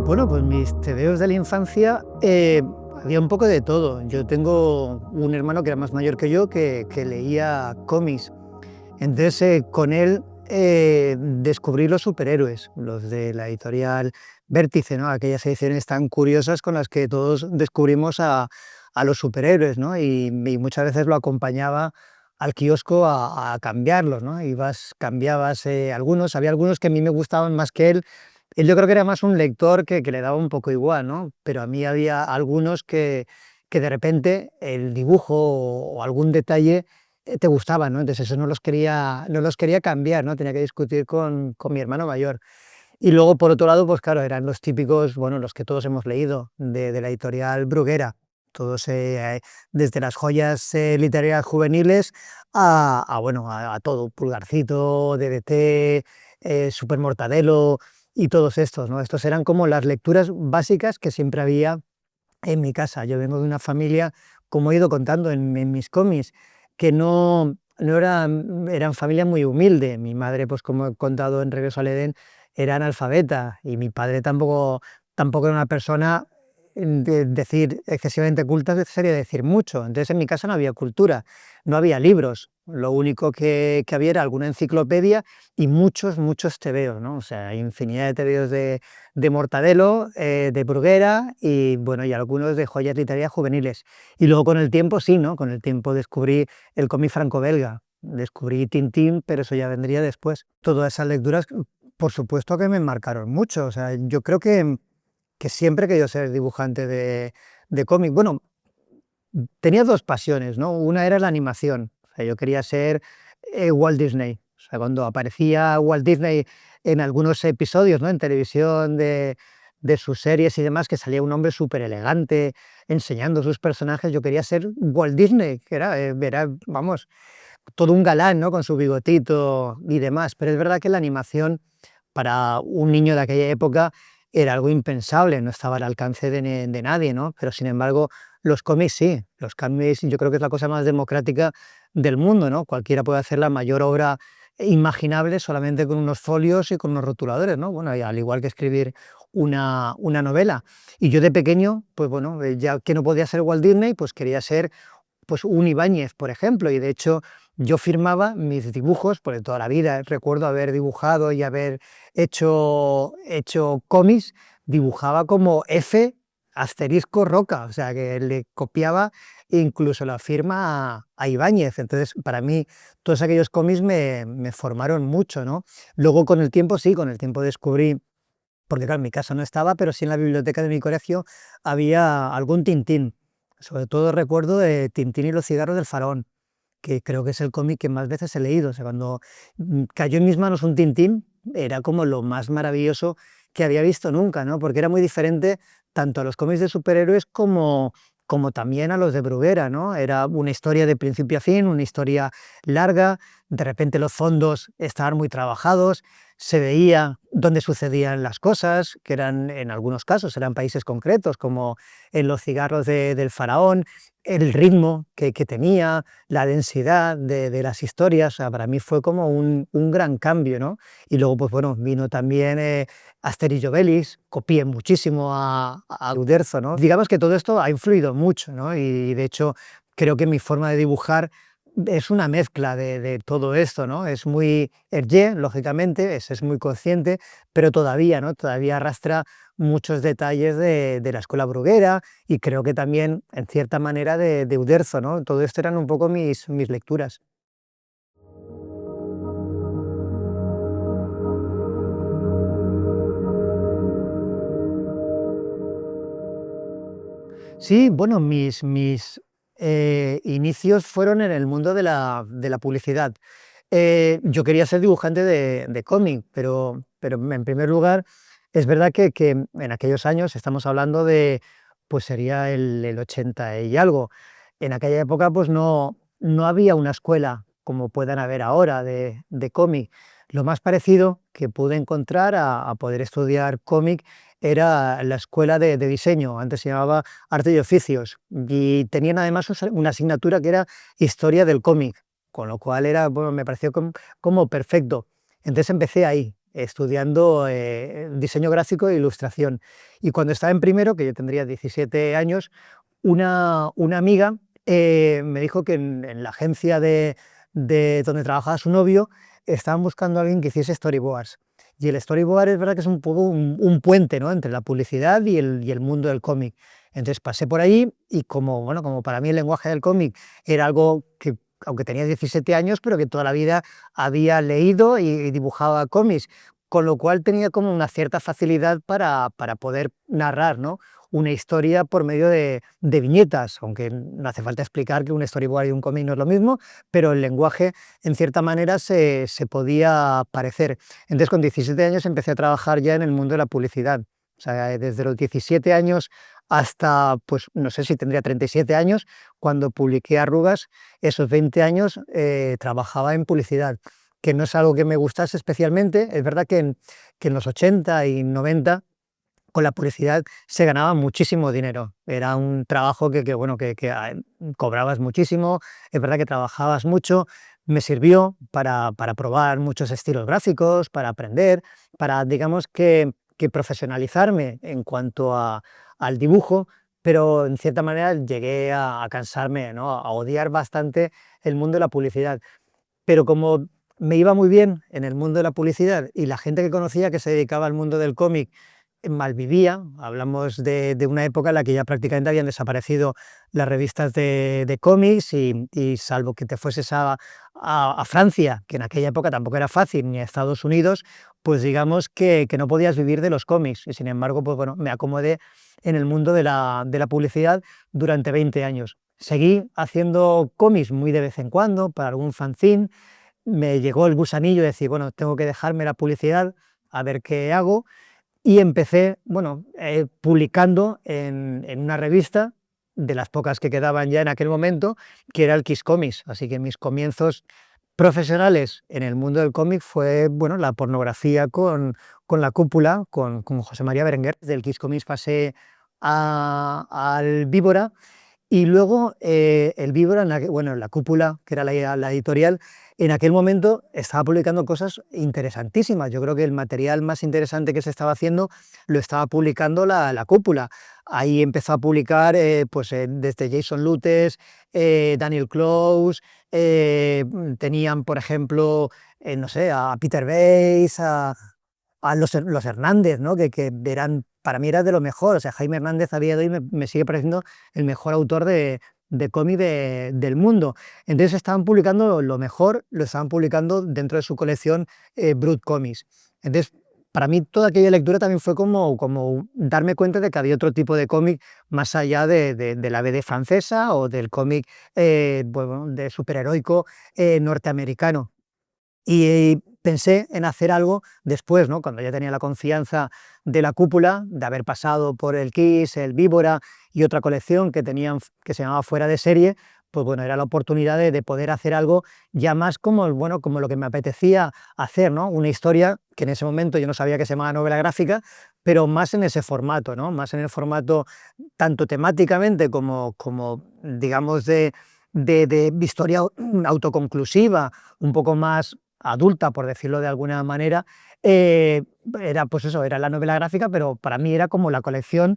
Bueno, pues mis tebeos de la infancia, había un poco de todo. Yo tengo un hermano que era más mayor que yo que leía cómics. Entonces, con él descubrí los superhéroes, los de la editorial Vértice, ¿no? Aquellas ediciones tan curiosas con las que todos descubrimos a los superhéroes, ¿no? Y muchas veces lo acompañaba al kiosco a cambiarlos, ¿no? Cambiabas algunos, había algunos que a mí me gustaban más que él. Él yo creo que era más un lector que le daba un poco igual, ¿no? Pero a mí había algunos que de repente el dibujo o algún detalle te gustaban, ¿no? Entonces eso no los quería cambiar, ¿no? Tenía que discutir con mi hermano mayor. Y luego, por otro lado, pues claro, eran los típicos, bueno, los que todos hemos leído, de la editorial Bruguera, todos, desde las joyas literarias juveniles bueno, a todo, Pulgarcito, DDT, Super Mortadelo y todos estos, ¿no? Estos eran como las lecturas básicas que siempre había en mi casa. Yo vengo de una familia, como he ido contando en mis cómics, que no eran familia muy humilde. Mi madre, pues como he contado en Regreso al Edén, era analfabeta y mi padre tampoco era una persona, decir excesivamente culta sería decir mucho. Entonces en mi casa no había cultura, no había libros. Lo único que había era alguna enciclopedia y muchos tebeos, ¿no? O sea, infinidad de tebeos de Mortadelo, de Bruguera y, bueno, y algunos de joyas literarias juveniles. Y luego con el tiempo sí, ¿no? Con el tiempo descubrí el cómic franco-belga, descubrí Tintín, pero eso ya vendría después. Todas esas lecturas, por supuesto que me marcaron mucho. O sea, yo creo que siempre he querido ser dibujante de cómic. Bueno, tenía dos pasiones, ¿no? Una era la animación. O sea, yo quería ser Walt Disney. O sea, cuando aparecía Walt Disney en algunos episodios, ¿no? En televisión de sus series y demás, que salía un hombre súper elegante enseñando sus personajes, yo quería ser Walt Disney, que vamos, todo un galán, ¿no? Con su bigotito y demás. Pero es verdad que la animación para un niño de aquella época era algo impensable, no estaba al alcance de nadie, ¿no? Pero sin embargo, los cómics sí, los cómics yo creo que es la cosa más democrática del mundo, ¿no? Cualquiera puede hacer la mayor obra imaginable solamente con unos folios y con unos rotuladores, ¿no? Bueno, y al igual que escribir una novela. Y yo de pequeño, pues bueno, ya que no podía ser Walt Disney, pues quería ser pues un Ibáñez, por ejemplo, y de hecho yo firmaba mis dibujos, por toda la vida recuerdo haber dibujado y haber hecho cómics, dibujaba como F asterisco Roca, o sea que le copiaba incluso la firma a Ibáñez. Entonces para mí todos aquellos cómics me formaron mucho, ¿no? Luego con el tiempo sí, con el tiempo descubrí, porque claro, en mi casa no estaba, pero sí en la biblioteca de mi colegio había algún Tintín. Sobre todo recuerdo de Tintín y los cigarros del faraón, que creo que es el cómic que más veces he leído. O sea, cuando cayó en mis manos un Tintín, era como lo más maravilloso que había visto nunca, ¿no? Porque era muy diferente tanto a los cómics de superhéroes como también a los de Bruguera, ¿no? Era una historia de principio a fin, una historia larga, de repente los fondos estaban muy trabajados, se veía dónde sucedían las cosas, que eran, en algunos casos, eran países concretos, como en los cigarros del faraón, el ritmo que tenía, la densidad de las historias. O sea, para mí fue como un gran cambio, ¿no? Y luego, pues bueno, vino también Asterix y Obelix, copié muchísimo a Uderzo, ¿no? Digamos que todo esto ha influido mucho, ¿no? Y de hecho creo que mi forma de dibujar es una mezcla de todo esto, ¿no? Es muy Hergé, lógicamente, es muy consciente, pero todavía, ¿no? Todavía arrastra muchos detalles de la escuela bruguera y creo que también, en cierta manera, de Uderzo, ¿no? Todo esto eran un poco mis lecturas. Sí, bueno, mis inicios fueron en el mundo de la publicidad. Yo quería ser dibujante de cómic, pero en primer lugar, es verdad que en aquellos años, estamos hablando de, pues sería el 80 y algo. En aquella época, pues no había una escuela como puedan haber ahora de cómic. Lo más parecido que pude encontrar a poder estudiar cómic era la escuela de diseño, antes se llamaba Arte y Oficios, y tenían además una asignatura que era Historia del cómic, con lo cual era, bueno, me pareció como perfecto. Entonces empecé ahí, estudiando diseño gráfico e ilustración. Y cuando estaba en primero, que yo tendría 17 años, una amiga me dijo que en la agencia de donde trabajaba su novio estaban buscando a alguien que hiciese storyboards. Y el storyboard es verdad que es un poco un puente, ¿no?, entre la publicidad y el mundo del cómic. Entonces pasé por ahí y como, bueno, como para mí el lenguaje del cómic era algo que, aunque tenía 17 años, pero que toda la vida había leído y dibujaba cómics, con lo cual tenía como una cierta facilidad para poder narrar, ¿no?, una historia por medio de viñetas, aunque no hace falta explicar que un storyboard y un cómic no es lo mismo, pero el lenguaje en cierta manera se podía parecer. Entonces, con 17 años empecé a trabajar ya en el mundo de la publicidad. O sea, desde los 17 años hasta, pues no sé si tendría 37 años, cuando publiqué Arrugas, esos 20 años trabajaba en publicidad, que no es algo que me gustase especialmente. Es verdad que en los 80 y 90 con la publicidad se ganaba muchísimo dinero. Era un trabajo bueno, que cobrabas muchísimo, es verdad que trabajabas mucho. Me sirvió para probar muchos estilos gráficos, para aprender, para, digamos, que profesionalizarme en cuanto al dibujo, pero en cierta manera llegué a cansarme, ¿no?, a odiar bastante el mundo de la publicidad. Pero como me iba muy bien en el mundo de la publicidad y la gente que conocía que se dedicaba al mundo del cómic malvivía, hablamos de una época en la que ya prácticamente habían desaparecido las revistas de cómics y salvo que te fueses a Francia, que en aquella época tampoco era fácil, ni a Estados Unidos, pues digamos que no podías vivir de los cómics. Y sin embargo, pues bueno, me acomodé en el mundo de la publicidad durante 20 años. Seguí haciendo cómics muy de vez en cuando, para algún fanzine. Me llegó el gusanillo de decir, bueno, tengo que dejarme la publicidad, a ver qué hago, y empecé, bueno, publicando en una revista, de las pocas que quedaban ya en aquel momento, que era el Kiss Comics. Así que mis comienzos profesionales en el mundo del cómic fue, bueno, la pornografía con La Cúpula, con José María Berenguer. Del Kiss Comics pasé al Víbora, y luego, el Víbora, bueno, La Cúpula, que era la editorial, en aquel momento estaba publicando cosas interesantísimas. Yo creo que el material más interesante que se estaba haciendo lo estaba publicando La Cúpula. Ahí empezó a publicar pues, desde Jason Lutes, Daniel Close, tenían, por ejemplo, no sé, a Peter Bays, a los Hernández, ¿no?, que eran, para mí era de lo mejor. O sea, Jaime Hernández a día de hoy me sigue pareciendo el mejor autor de cómic del mundo. Entonces estaban publicando lo mejor, lo estaban publicando dentro de su colección Brut Comics. Entonces, para mí toda aquella lectura también fue como darme cuenta de que había otro tipo de cómic más allá de la BD francesa o del cómic bueno, de superheroico norteamericano. Y pensé en hacer algo después, ¿no?, cuando ya tenía la confianza de La Cúpula, de haber pasado por el Kiss, el Víbora y otra colección que tenían, que se llamaba Fuera de Serie. Pues bueno, era la oportunidad de poder hacer algo ya más como, bueno, como lo que me apetecía hacer, ¿no?, una historia que en ese momento yo no sabía que se llamaba novela gráfica, pero más en ese formato, ¿no?, más en el formato tanto temáticamente como digamos, de historia autoconclusiva, un poco más adulta, por decirlo de alguna manera. Era, pues eso, era la novela gráfica, pero para mí era como la colección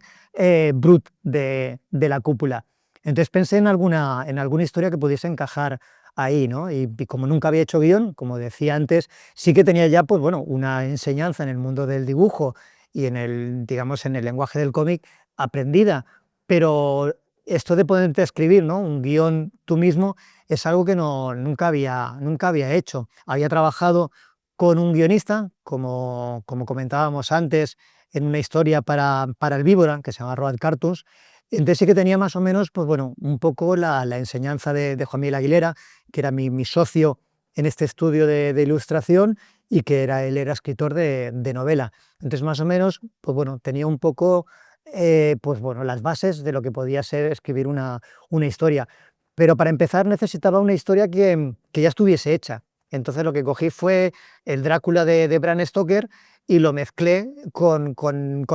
Brut de La Cúpula. Entonces pensé en alguna historia que pudiese encajar ahí, ¿no? Y como nunca había hecho guión, como decía antes, sí que tenía ya, pues bueno, una enseñanza en el mundo del dibujo y digamos, en el lenguaje del cómic aprendida, pero esto de poderte escribir, ¿no?, un guión tú mismo, es algo que nunca había hecho. Había trabajado con un guionista, como comentábamos antes, en una historia para el Víbora, que se llama Road Cartoons, Entonces sí que tenía más o menos, pues bueno, un poco la enseñanza de Juan Miguel Aguilera, que era mi socio en este estudio de ilustración y que él era escritor de novela. Entonces más o menos, pues bueno, tenía un poco, pues bueno, las bases de lo que podía ser escribir una historia. Pero para empezar necesitaba una historia que ya estuviese hecha. Entonces lo que cogí fue el Drácula de Bram Stoker y lo mezclé con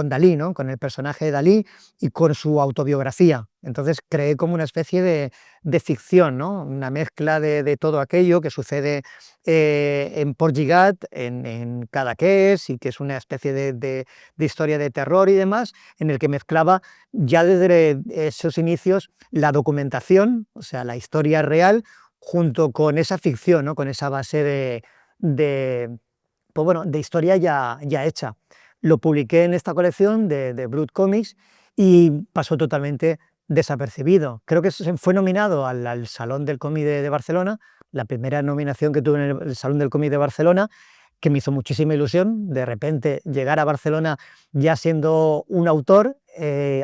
Dalí, ¿no? Con el personaje de Dalí y con su autobiografía. Entonces creé como una especie de ficción, ¿no? Una mezcla de todo aquello que sucede en Portgigat, en Cadaqués, y que es una especie de historia de terror y demás, en el que mezclaba ya desde esos inicios la documentación, o sea, la historia real, junto con esa ficción, ¿no? Con esa base de, pues bueno, de historia ya hecha. Lo publiqué en esta colección de Blood Comics y pasó totalmente desapercibido. Creo que fue nominado al Salón del Cómic de Barcelona, la primera nominación que tuve en el Salón del Cómic de Barcelona, que me hizo muchísima ilusión de repente llegar a Barcelona ya siendo un autor.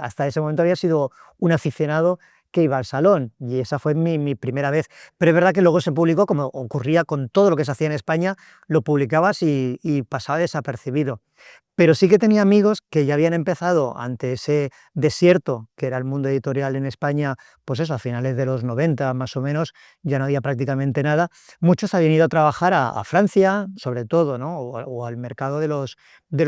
Hasta ese momento había sido un aficionado que iba al salón, y esa fue mi primera vez. Pero es verdad que luego se publicó, como ocurría con todo lo que se hacía en España, lo publicabas y pasaba desapercibido. Pero sí que tenía amigos que ya habían empezado ante ese desierto que era el mundo editorial en España, pues eso, a finales de los 90 más o menos, ya no había prácticamente nada. Muchos habían ido a trabajar a Francia, sobre todo, ¿no? O al mercado de los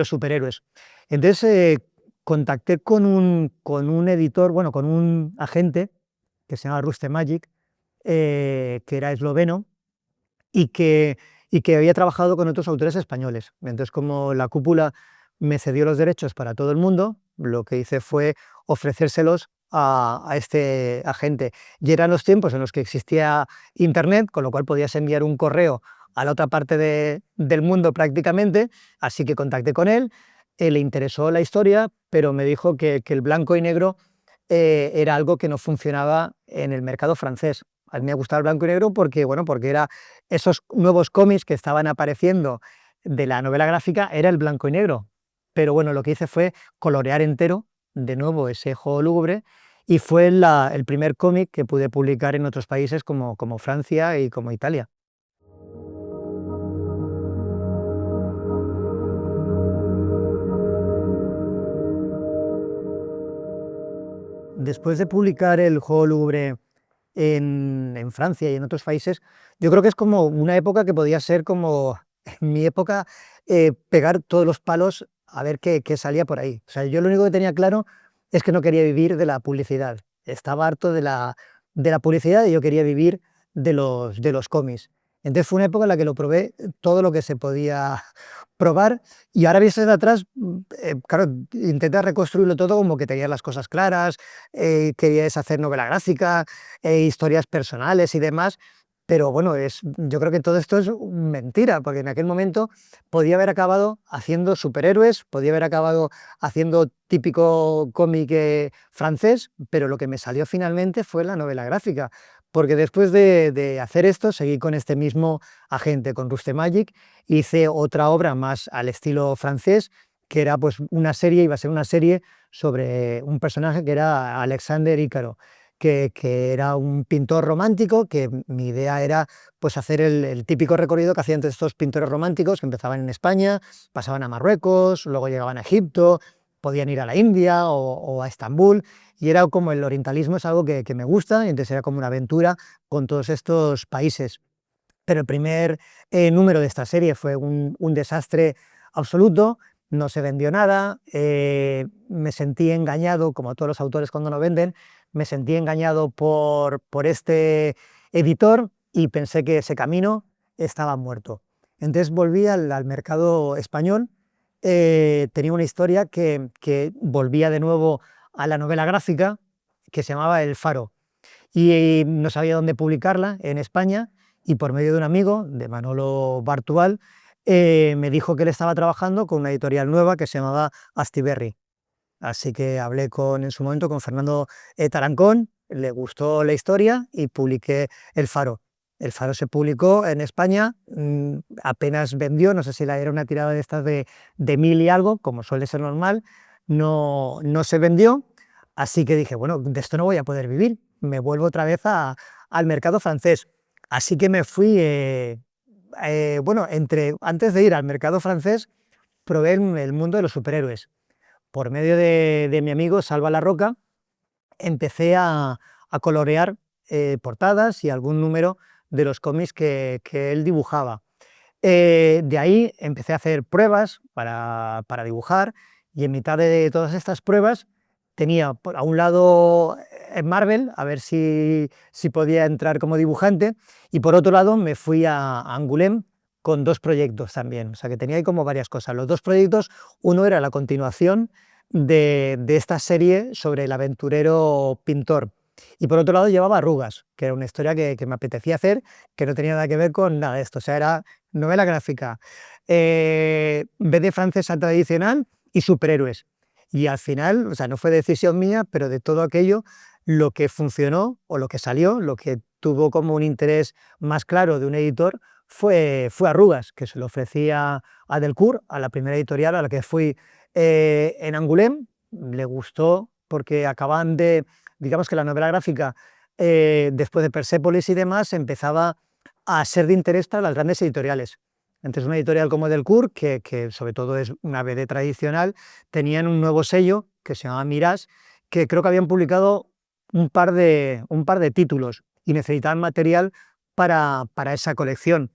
superhéroes. Entonces contacté con un editor, bueno, con un agente que se llama Rusty Magic, que era esloveno y que había trabajado con otros autores españoles. Entonces, como la cúpula me cedió los derechos para todo el mundo, lo que hice fue ofrecérselos a este agente. Y eran los tiempos en los que existía Internet, con lo cual podías enviar un correo a la otra parte del mundo prácticamente, así que contacté con él, le interesó la historia, pero me dijo que el blanco y negro era algo que no funcionaba en el mercado francés. A mí me gustaba el blanco y negro porque, bueno, porque era esos nuevos cómics que estaban apareciendo de la novela gráfica, era el blanco y negro. Pero bueno, lo que hice fue colorear entero de nuevo ese juego lúgubre, y fue el primer cómic que pude publicar en otros países como Francia y como Italia. Después de publicar el juego lúgubre en Francia y en otros países, yo creo que es como una época que podía ser como en mi época, pegar todos los palos a ver qué salía por ahí. O sea, yo lo único que tenía claro es que no quería vivir de la publicidad. Estaba harto de la publicidad y yo quería vivir de los cómics. Entonces fue una época en la que lo probé todo lo que se podía probar, y ahora visto desde atrás, claro, intentas reconstruirlo todo como que tenías las cosas claras, querías hacer novela gráfica, historias personales y demás, pero bueno, yo creo que todo esto es mentira, porque en aquel momento podía haber acabado haciendo superhéroes, podía haber acabado haciendo típico cómic francés, pero lo que me salió finalmente fue la novela gráfica, porque después de hacer esto seguí con este mismo agente, con Rusty Magic, hice otra obra más al estilo francés, que era pues una serie, iba a ser una serie sobre un personaje que era Alexander Ícaro, que era un pintor romántico, que mi idea era pues hacer el típico recorrido que hacían estos pintores románticos, que empezaban en España, pasaban a Marruecos, luego llegaban a Egipto, podían ir a la India o a Estambul, y era como el orientalismo es algo que me gusta, y entonces era como una aventura con todos estos países. Pero el primer número de esta serie fue un desastre absoluto, no se vendió nada, me sentí engañado, como todos los autores cuando no venden, me sentí engañado por este editor y pensé que ese camino estaba muerto. Entonces volví al mercado español, tenía una historia que volvía de nuevo a la novela gráfica, que se llamaba El Faro, y no sabía dónde publicarla en España, y por medio de un amigo, de Manolo Bartual, me dijo que él estaba trabajando con una editorial nueva que se llamaba Astiberri. Así que hablé en su momento con Fernando Tarancón, le gustó la historia y publiqué El Faro. El Faro se publicó en España, apenas vendió, no sé si era una tirada de estas de 1000 y algo, como suele ser normal, no se vendió, Así que dije, bueno, de esto no voy a poder vivir, me vuelvo otra vez al mercado francés. Así que me fui, bueno, antes de ir al mercado francés, probé el mundo de los superhéroes. Por medio de mi amigo Salva La Roca, empecé a colorear portadas y algún número de los cómics que él dibujaba. De ahí empecé a hacer pruebas para dibujar y en mitad de todas estas pruebas tenía a un lado en Marvel, a ver si podía entrar como dibujante, y por otro lado me fui a Angoulême con dos proyectos también, o sea que tenía ahí como varias cosas. Los dos proyectos, uno era la continuación de esta serie sobre el aventurero pintor, y por otro lado llevaba Arrugas, que era una historia que me apetecía hacer, que no tenía nada que ver con nada de esto, o sea, era novela gráfica, BD francesa tradicional y superhéroes. Y al final, o sea, no fue decisión mía, pero de todo aquello, lo que funcionó o lo que salió, lo que tuvo como un interés más claro de un editor, fue Arrugas, que se lo ofrecía a Delcourt, a la primera editorial a la que fui en Angoulême. Le gustó porque acaban de, digamos que la novela gráfica, después de Persépolis y demás, empezaba a ser de interés para las grandes editoriales. Entonces, una editorial como Delcourt, que sobre todo es una BD tradicional, tenían un nuevo sello que se llamaba Mirage, que creo que habían publicado un par de títulos y necesitaban material para esa colección.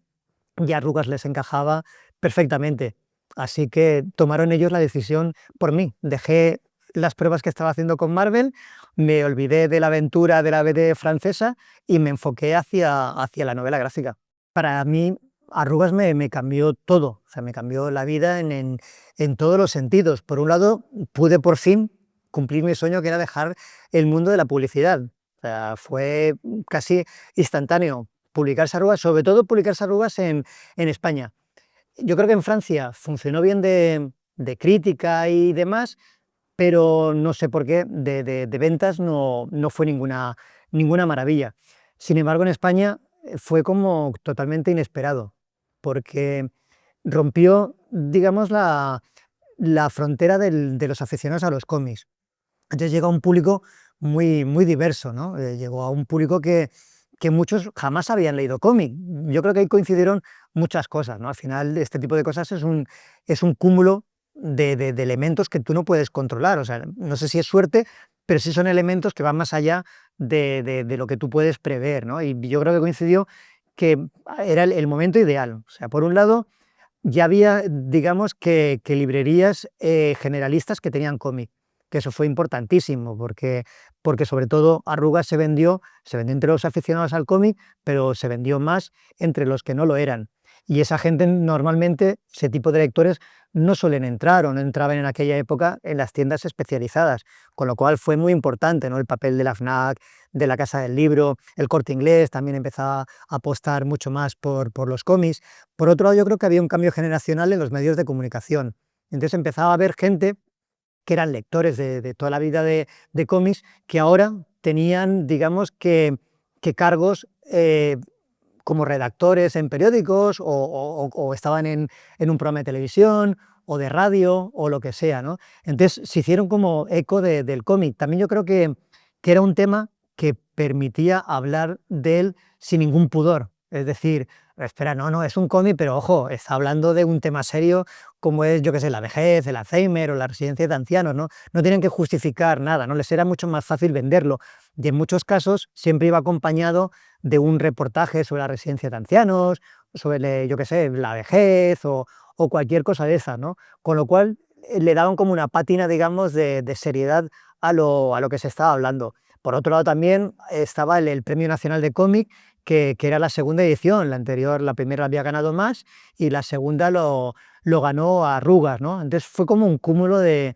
Y a Arrugas les encajaba perfectamente. Así que tomaron ellos la decisión por mí. Dejé las pruebas que estaba haciendo con Marvel, me olvidé de la aventura de la BD francesa y me enfoqué hacia la novela gráfica. Para mí, Arrugas me cambió todo, o sea, me cambió la vida en todos los sentidos. Por un lado, pude por fin cumplir mi sueño, que era dejar el mundo de la publicidad. O sea, fue casi instantáneo publicarse Arrugas, sobre todo publicarse Arrugas en España. Yo creo que en Francia funcionó bien de crítica y demás, pero no sé por qué, de ventas no fue ninguna maravilla. Sin embargo, en España fue como totalmente inesperado, porque rompió, digamos, la frontera de los aficionados a los cómics. Entonces llegó a un público muy diverso, ¿no? Llegó a un público que muchos jamás habían leído cómic. Yo creo que ahí coincidieron muchas cosas, ¿no? Al final, este tipo de cosas es un cúmulo de elementos que tú no puedes controlar. O sea, no sé si es suerte, pero sí son elementos que van más allá de lo que tú puedes prever, ¿no? Y yo creo que coincidió que era el momento ideal. O sea, por un lado, ya había, digamos, que librerías generalistas que tenían cómic, que eso fue importantísimo, porque sobre todo Arrugas se vendió entre los aficionados al cómic, pero se vendió más entre los que no lo eran. Y esa gente normalmente, ese tipo de lectores, no suelen entrar o no entraban en aquella época en las tiendas especializadas, con lo cual fue muy importante, ¿no? El papel de la FNAC, de la Casa del Libro, el Corte Inglés también empezaba a apostar mucho más por los cómics. Por otro lado, yo creo que había un cambio generacional en los medios de comunicación. Entonces empezaba a haber gente que eran lectores de toda la vida de cómics, que ahora tenían, digamos, que cargos como redactores en periódicos o estaban en un programa de televisión o de radio o lo que sea, ¿no? Entonces se hicieron como eco del cómic. También yo creo que era un tema que permitía hablar de él sin ningún pudor. Es decir, espera, no, es un cómic, pero ojo, está hablando de un tema serio como es, yo qué sé, la vejez, el Alzheimer o la residencia de ancianos, ¿no? No tienen que justificar nada, ¿no? Les era mucho más fácil venderlo. Y en muchos casos siempre iba acompañado de un reportaje sobre la residencia de ancianos, sobre, yo qué sé, la vejez o cualquier cosa de esa, ¿no? Con lo cual le daban como una pátina, digamos, de seriedad a lo que se estaba hablando. Por otro lado, también estaba el Premio Nacional de Cómic, que era la segunda edición. La anterior, la primera la había ganado Más y la segunda lo ganó Arrugas, ¿no? Entonces fue como un cúmulo de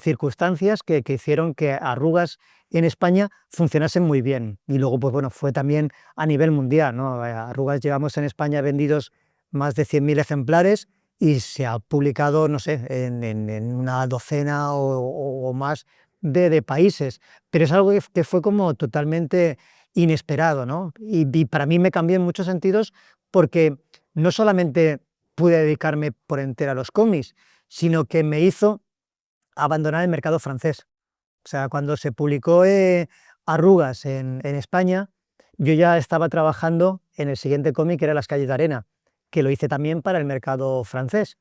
circunstancias que hicieron que Arrugas en España funcionasen muy bien. Y luego, pues bueno, fue también a nivel mundial, ¿no? Arrugas llevamos en España vendidos más de 100.000 ejemplares y se ha publicado, no sé, en una docena o más de países. Pero es algo que fue como totalmente inesperado, ¿no? Y para mí me cambió en muchos sentidos porque no solamente pude dedicarme por entero a los cómics, sino que me hizo abandonar el mercado francés. O sea, cuando se publicó Arrugas en España, yo ya estaba trabajando en el siguiente cómic, que era Las calles de arena, que lo hice también para el mercado francés.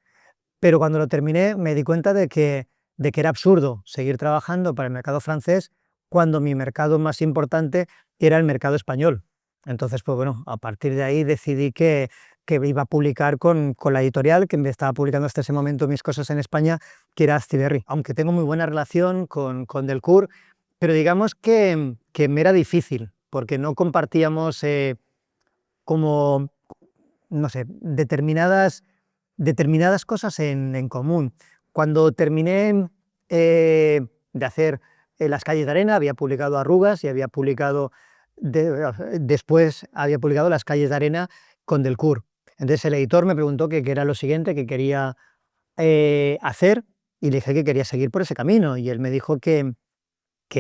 Pero cuando lo terminé me di cuenta de que era absurdo seguir trabajando para el mercado francés cuando mi mercado más importante era el mercado español. Entonces, pues bueno, a partir de ahí decidí que iba a publicar con la editorial que me estaba publicando hasta ese momento mis cosas en España, que era Astiberri. Aunque tengo muy buena relación con Delcourt, pero digamos que me era difícil, porque no compartíamos como, no sé, determinadas cosas en común. Cuando terminé de hacer Las calles de arena, había publicado Arrugas y había publicado, después había publicado Las calles de arena con Delcourt. Entonces el editor me preguntó qué era lo siguiente que quería hacer, y le dije que quería seguir por ese camino, y él me dijo que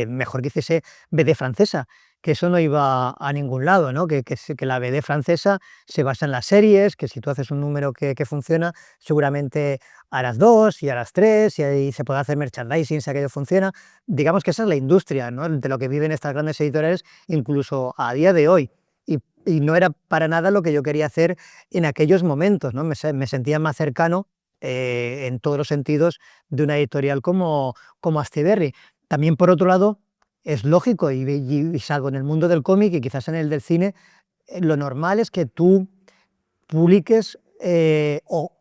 mejor que hiciese BD francesa, que eso no iba a ningún lado, ¿no? Que la BD francesa se basa en las series, que si tú haces un número que funciona, seguramente harás dos y harás tres, y ahí se puede hacer merchandising si aquello funciona. Digamos que esa es la industria, ¿no?, de lo que viven estas grandes editoriales, incluso a día de hoy. Y no era para nada lo que yo quería hacer en aquellos momentos, ¿no? Me sentía más cercano, en todos los sentidos, de una editorial como Astiberri. También, por otro lado, es lógico, y salvo en el mundo del cómic y quizás en el del cine, lo normal es que tú publiques o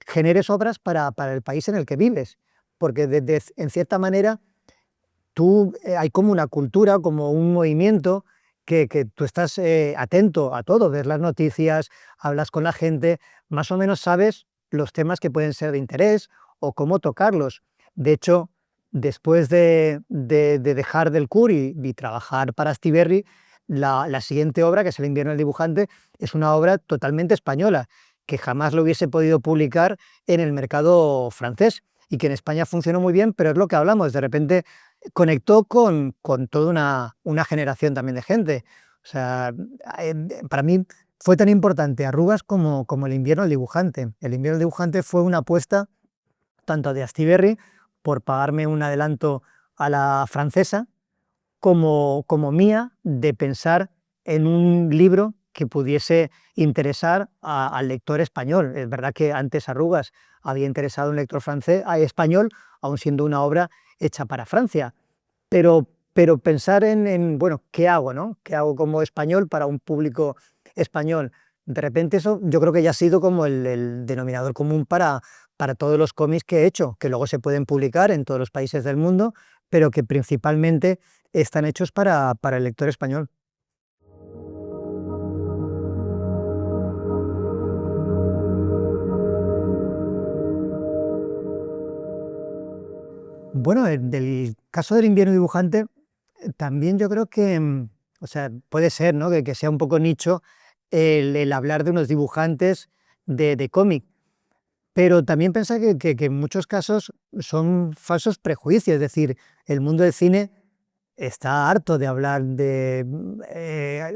generes obras para el país en el que vives, porque en cierta manera hay como una cultura, como un movimiento, que tú estás atento a todo, ves las noticias, hablas con la gente, más o menos sabes los temas que pueden ser de interés o cómo tocarlos. De hecho, después de dejar del y trabajar para Astiberri, la siguiente obra, que es El invierno del dibujante, es una obra totalmente española, que jamás lo hubiese podido publicar en el mercado francés y que en España funcionó muy bien, pero es lo que hablamos, de repente conectó con toda una generación también de gente. O sea, para mí fue tan importante Arrugas como El invierno del dibujante. El invierno del dibujante fue una apuesta tanto de Astiberri por pagarme un adelanto a la francesa, como mía de pensar en un libro que pudiese interesar al lector español. Es verdad que antes Arrugas había interesado a un lector español, aun siendo una obra hecha para Francia, pero pensar bueno, ¿qué hago, no? ¿Qué hago como español para un público español? De repente eso yo creo que ya ha sido como el denominador común para todos los cómics que he hecho, que luego se pueden publicar en todos los países del mundo, pero que principalmente están hechos para el lector español. Bueno, del caso del invierno dibujante, también yo creo que, o sea, puede ser, ¿no?, que sea un poco nicho el hablar de unos dibujantes de cómic, pero también pensar que en muchos casos son falsos prejuicios, es decir, el mundo del cine está harto de hablar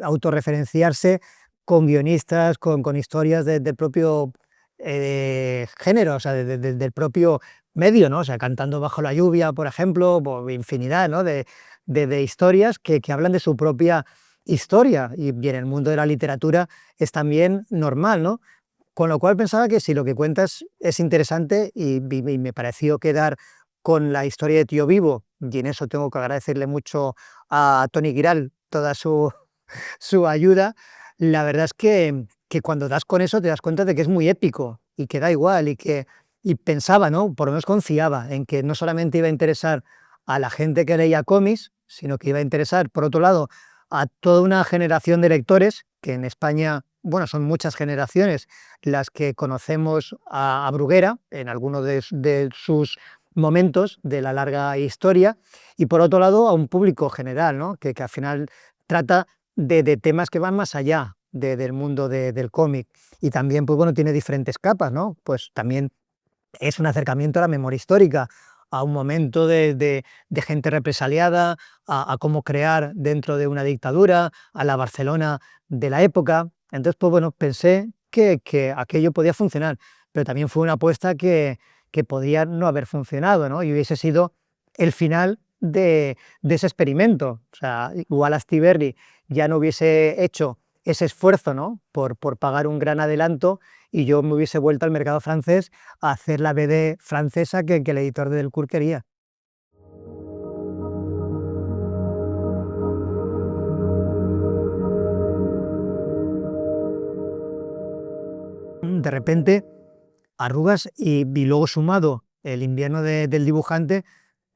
autorreferenciarse con guionistas, con historias del propio género, o sea, del propio medio, ¿no? O sea, Cantando bajo la lluvia, por ejemplo, infinidad, ¿no?, de historias que hablan de su propia historia, y en el mundo de la literatura es también normal, ¿no? Con lo cual pensaba que si lo que cuentas es interesante, y me pareció quedar con la historia de Tío Vivo, y en eso tengo que agradecerle mucho a Tony Giral toda su ayuda. La verdad es que cuando das con eso te das cuenta de que es muy épico y que da igual, y pensaba, ¿no?, por lo menos confiaba en que no solamente iba a interesar a la gente que leía cómics, sino que iba a interesar, por otro lado, a toda una generación de lectores, que en España, bueno, son muchas generaciones las que conocemos a Bruguera en alguno de sus momentos de la larga historia, y por otro lado a un público general, ¿no?, que al final trata de temas que van más allá del mundo del cómic, y también, pues bueno, tiene diferentes capas, ¿no? Pues también es un acercamiento a la memoria histórica, a un momento de gente represaliada, a cómo crear dentro de una dictadura, a la Barcelona de la época. Entonces, pues bueno, pensé que aquello podía funcionar, pero también fue una apuesta que podía no haber funcionado, ¿no? Y hubiese sido el final de ese experimento. O sea, igual Astiberri ya no hubiese hecho ese esfuerzo, ¿no?, por pagar un gran adelanto, y yo me hubiese vuelto al mercado francés a hacer la BD francesa que el editor de Delcourt quería. De repente, Arrugas y luego sumado el invierno del dibujante,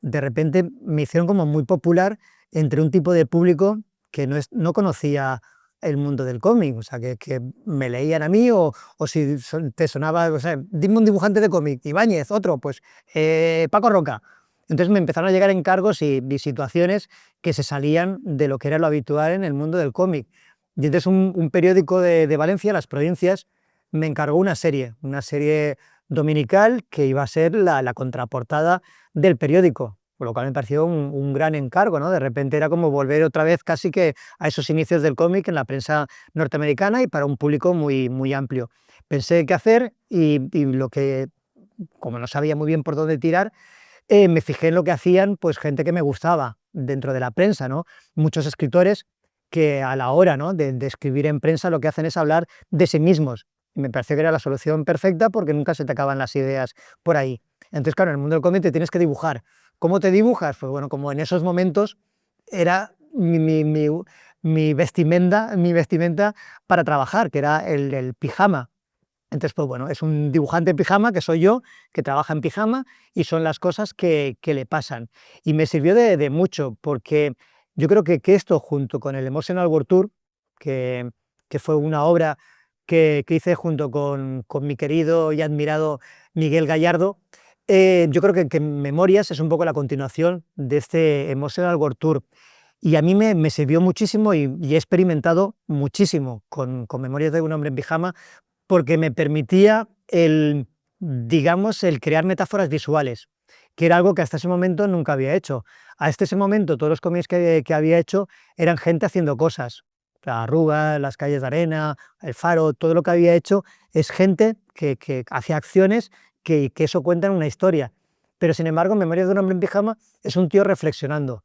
de repente me hicieron como muy popular entre un tipo de público que no conocía el mundo del cómic, o sea, que me leían a mí, o si te sonaba, o sea, dime un dibujante de cómic, Ibáñez, otro, pues Paco Roca. Entonces me empezaron a llegar encargos y situaciones que se salían de lo que era lo habitual en el mundo del cómic. Y entonces un periódico de Valencia, Las Provincias, me encargó una serie dominical que iba a ser la contraportada del periódico, por lo cual me pareció un gran encargo, ¿no? De repente era como volver otra vez casi que a esos inicios del cómic en la prensa norteamericana y para un público muy, muy amplio. Pensé qué hacer y lo que, como no sabía muy bien por dónde tirar, me fijé en lo que hacían pues gente que me gustaba dentro de la prensa, ¿no? Muchos escritores que a la hora, ¿no?, de escribir en prensa lo que hacen es hablar de sí mismos. Y me pareció que era la solución perfecta porque nunca se te acaban las ideas por ahí. Entonces, claro, en el mundo del cómic te tienes que dibujar. ¿Cómo te dibujas? Pues bueno, como en esos momentos era mi vestimenta para trabajar, que era el pijama. Entonces, pues bueno, es un dibujante en pijama, que soy yo, que trabaja en pijama, y son las cosas que le pasan. Y me sirvió de mucho, porque yo creo que esto, junto con el Emotional World Tour, que, que fue una obra que hice junto con mi querido y admirado Miguel Gallardo, yo creo que Memorias es un poco la continuación de este Emotional World Tour. Y a mí me sirvió muchísimo y he experimentado muchísimo con Memorias de un hombre en pijama, porque me permitía digamos, el crear metáforas visuales, que era algo que hasta ese momento nunca había hecho. Hasta ese momento todos los cómics que había hecho eran gente haciendo cosas. La Arruga, Las calles de arena, El faro, todo lo que había hecho es gente que hacía acciones que eso cuenta en una historia. Pero sin embargo, Memorias de un hombre en pijama es un tío reflexionando.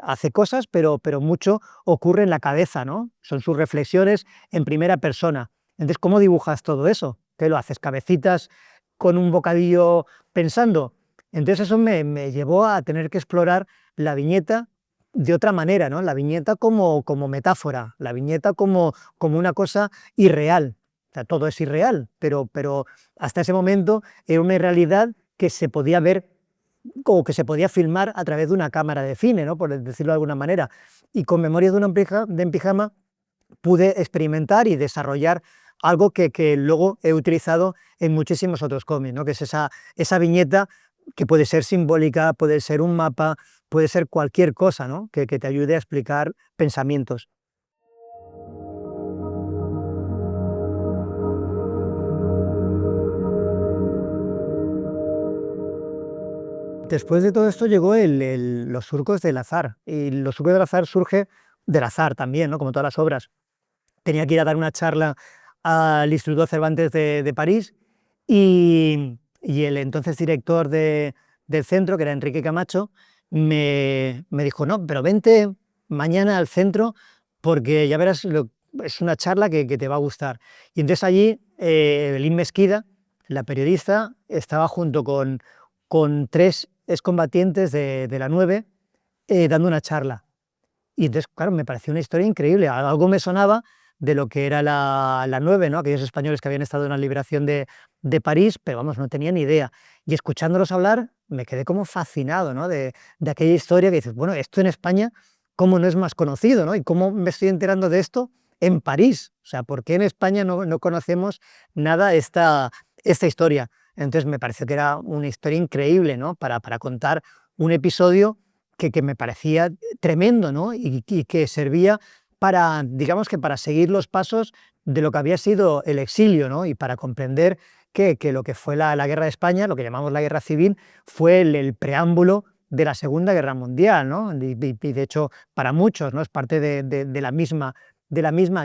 Hace cosas, pero mucho ocurre en la cabeza, ¿no? Son sus reflexiones en primera persona. Entonces, ¿cómo dibujas todo eso? ¿Qué lo haces? ¿Cabecitas con un bocadillo pensando? Entonces eso me llevó a tener que explorar la viñeta de otra manera, ¿no? La viñeta como metáfora, la viñeta como una cosa irreal. O sea, todo es irreal, pero hasta ese momento era una irrealidad que se podía ver o que se podía filmar a través de una cámara de cine, ¿no?, por decirlo de alguna manera. Y con Memorias de un hombre en pijama pude experimentar y desarrollar algo que luego he utilizado en muchísimos otros cómics, ¿no?, que es esa viñeta que puede ser simbólica, puede ser un mapa, puede ser cualquier cosa, ¿no?, que te ayude a explicar pensamientos. Después de todo esto llegó los surcos del azar, y los surcos del azar surge del azar también, ¿no?, como todas las obras. Tenía que ir a dar una charla al Instituto Cervantes de París, y el entonces director del centro, que era Enrique Camacho, me dijo: no, pero vente mañana al centro porque ya verás, es una charla que te va a gustar. Y entonces allí Belín Mesquida, la periodista, estaba junto con tres excombatientes de la 9 dando una charla. Y entonces, claro, me pareció una historia increíble. Algo me sonaba de lo que era la 9, ¿no?, aquellos españoles que habían estado en la liberación de París, pero vamos, no tenía ni idea. Y escuchándolos hablar, me quedé como fascinado, ¿no?, de aquella historia que dices, bueno, esto en España, ¿cómo no es más conocido, ¿no? ¿Y cómo me estoy enterando de esto en París? O sea, ¿por qué en España no conocemos nada esta historia? Entonces me pareció que era una historia increíble, ¿no?, para contar un episodio que me parecía tremendo, ¿no?, y que servía para, digamos, que para seguir los pasos de lo que había sido el exilio, ¿no?, y para comprender que lo que fue la guerra de España, lo que llamamos la guerra civil, fue el preámbulo de la Segunda Guerra Mundial, ¿no?, y de hecho para muchos, ¿no?, es parte de la misma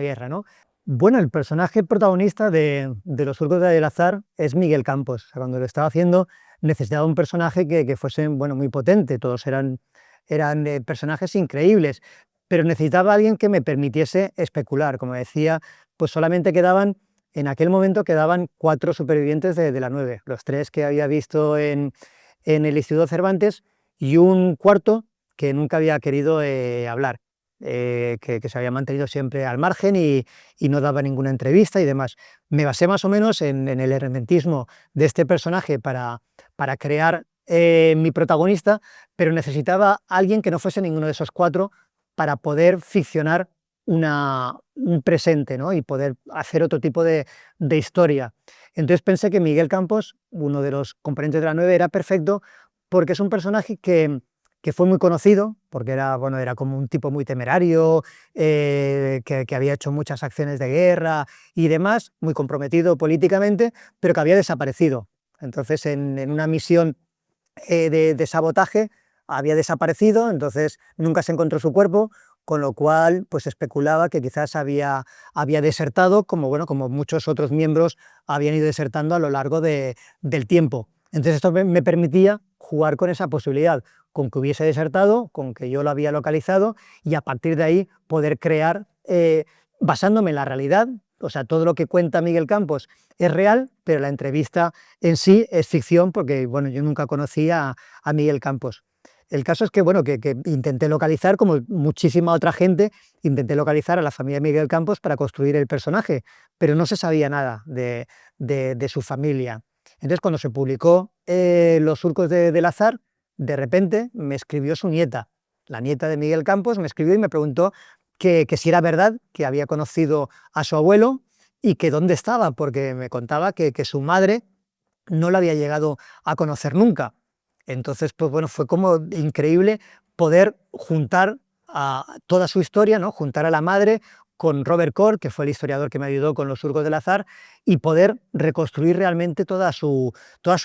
guerra, ¿no? Bueno, el personaje protagonista de Los surcos del azar es Miguel Campos. O sea, cuando lo estaba haciendo necesitaba un personaje que fuese, bueno, muy potente, todos eran eran personajes increíbles, pero necesitaba a alguien que me permitiese especular. Como decía, pues solamente quedaban, en aquel momento quedaban 4 supervivientes de la 9, los 3 que había visto en el Instituto Cervantes y un cuarto que nunca había querido hablar, que se había mantenido siempre al margen y no daba ninguna entrevista y demás. Me basé más o menos en el hermetismo de este personaje para crear mi protagonista, pero necesitaba alguien que no fuese ninguno de esos 4 para poder ficcionar un presente, ¿no? Y poder hacer otro tipo de historia. Entonces pensé que Miguel Campos, uno de los componentes de la 9, era perfecto porque es un personaje que fue muy conocido, porque era, bueno, era como un tipo muy temerario, que había hecho muchas acciones de guerra y demás, muy comprometido políticamente, pero que había desaparecido. Entonces, en una misión de sabotaje había desaparecido, entonces nunca se encontró su cuerpo, con lo cual pues especulaba que quizás había desertado, como, bueno, como muchos otros miembros habían ido desertando a lo largo del tiempo. Entonces esto me permitía jugar con esa posibilidad, con que hubiese desertado, con que yo lo había localizado y a partir de ahí poder crear, basándome en la realidad, o sea, todo lo que cuenta Miguel Campos es real, pero la entrevista en sí es ficción porque, bueno, yo nunca conocí a Miguel Campos. El caso es que, bueno, que intenté localizar, como muchísima otra gente, intenté localizar a la familia de Miguel Campos para construir el personaje, pero no se sabía nada de su familia. Entonces, cuando se publicó Los surcos del azar, de repente me escribió su nieta, la nieta de Miguel Campos, me escribió y me preguntó que si era verdad que había conocido a su abuelo y que dónde estaba, porque me contaba que su madre no la había llegado a conocer nunca. Entonces, pues bueno, fue como increíble poder juntar a toda su historia, ¿no? Juntar a la madre con Robert Corr, que fue el historiador que me ayudó con Los surcos del azar, y poder reconstruir realmente toda su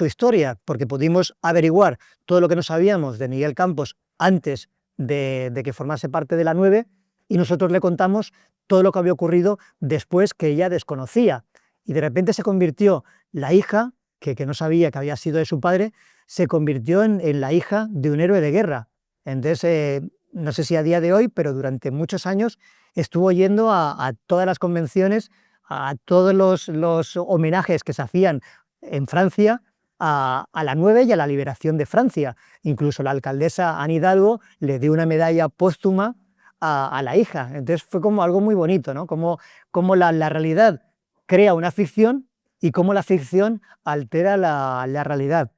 historia, porque pudimos averiguar todo lo que no sabíamos de Miguel Campos antes de que formase parte de la 9, y nosotros le contamos todo lo que había ocurrido después que ella desconocía. Y de repente se convirtió la hija que no sabía que había sido de su padre, se convirtió en la hija de un héroe de guerra. Entonces, no sé si a día de hoy, pero durante muchos años estuvo yendo a todas las convenciones, a todos los homenajes que se hacían en Francia a la 9 y a la liberación de Francia. Incluso la alcaldesa Anne Hidalgo le dio una medalla póstuma a la hija. Entonces fue como algo muy bonito, ¿no? Como la realidad crea una ficción y cómo la ficción altera la realidad.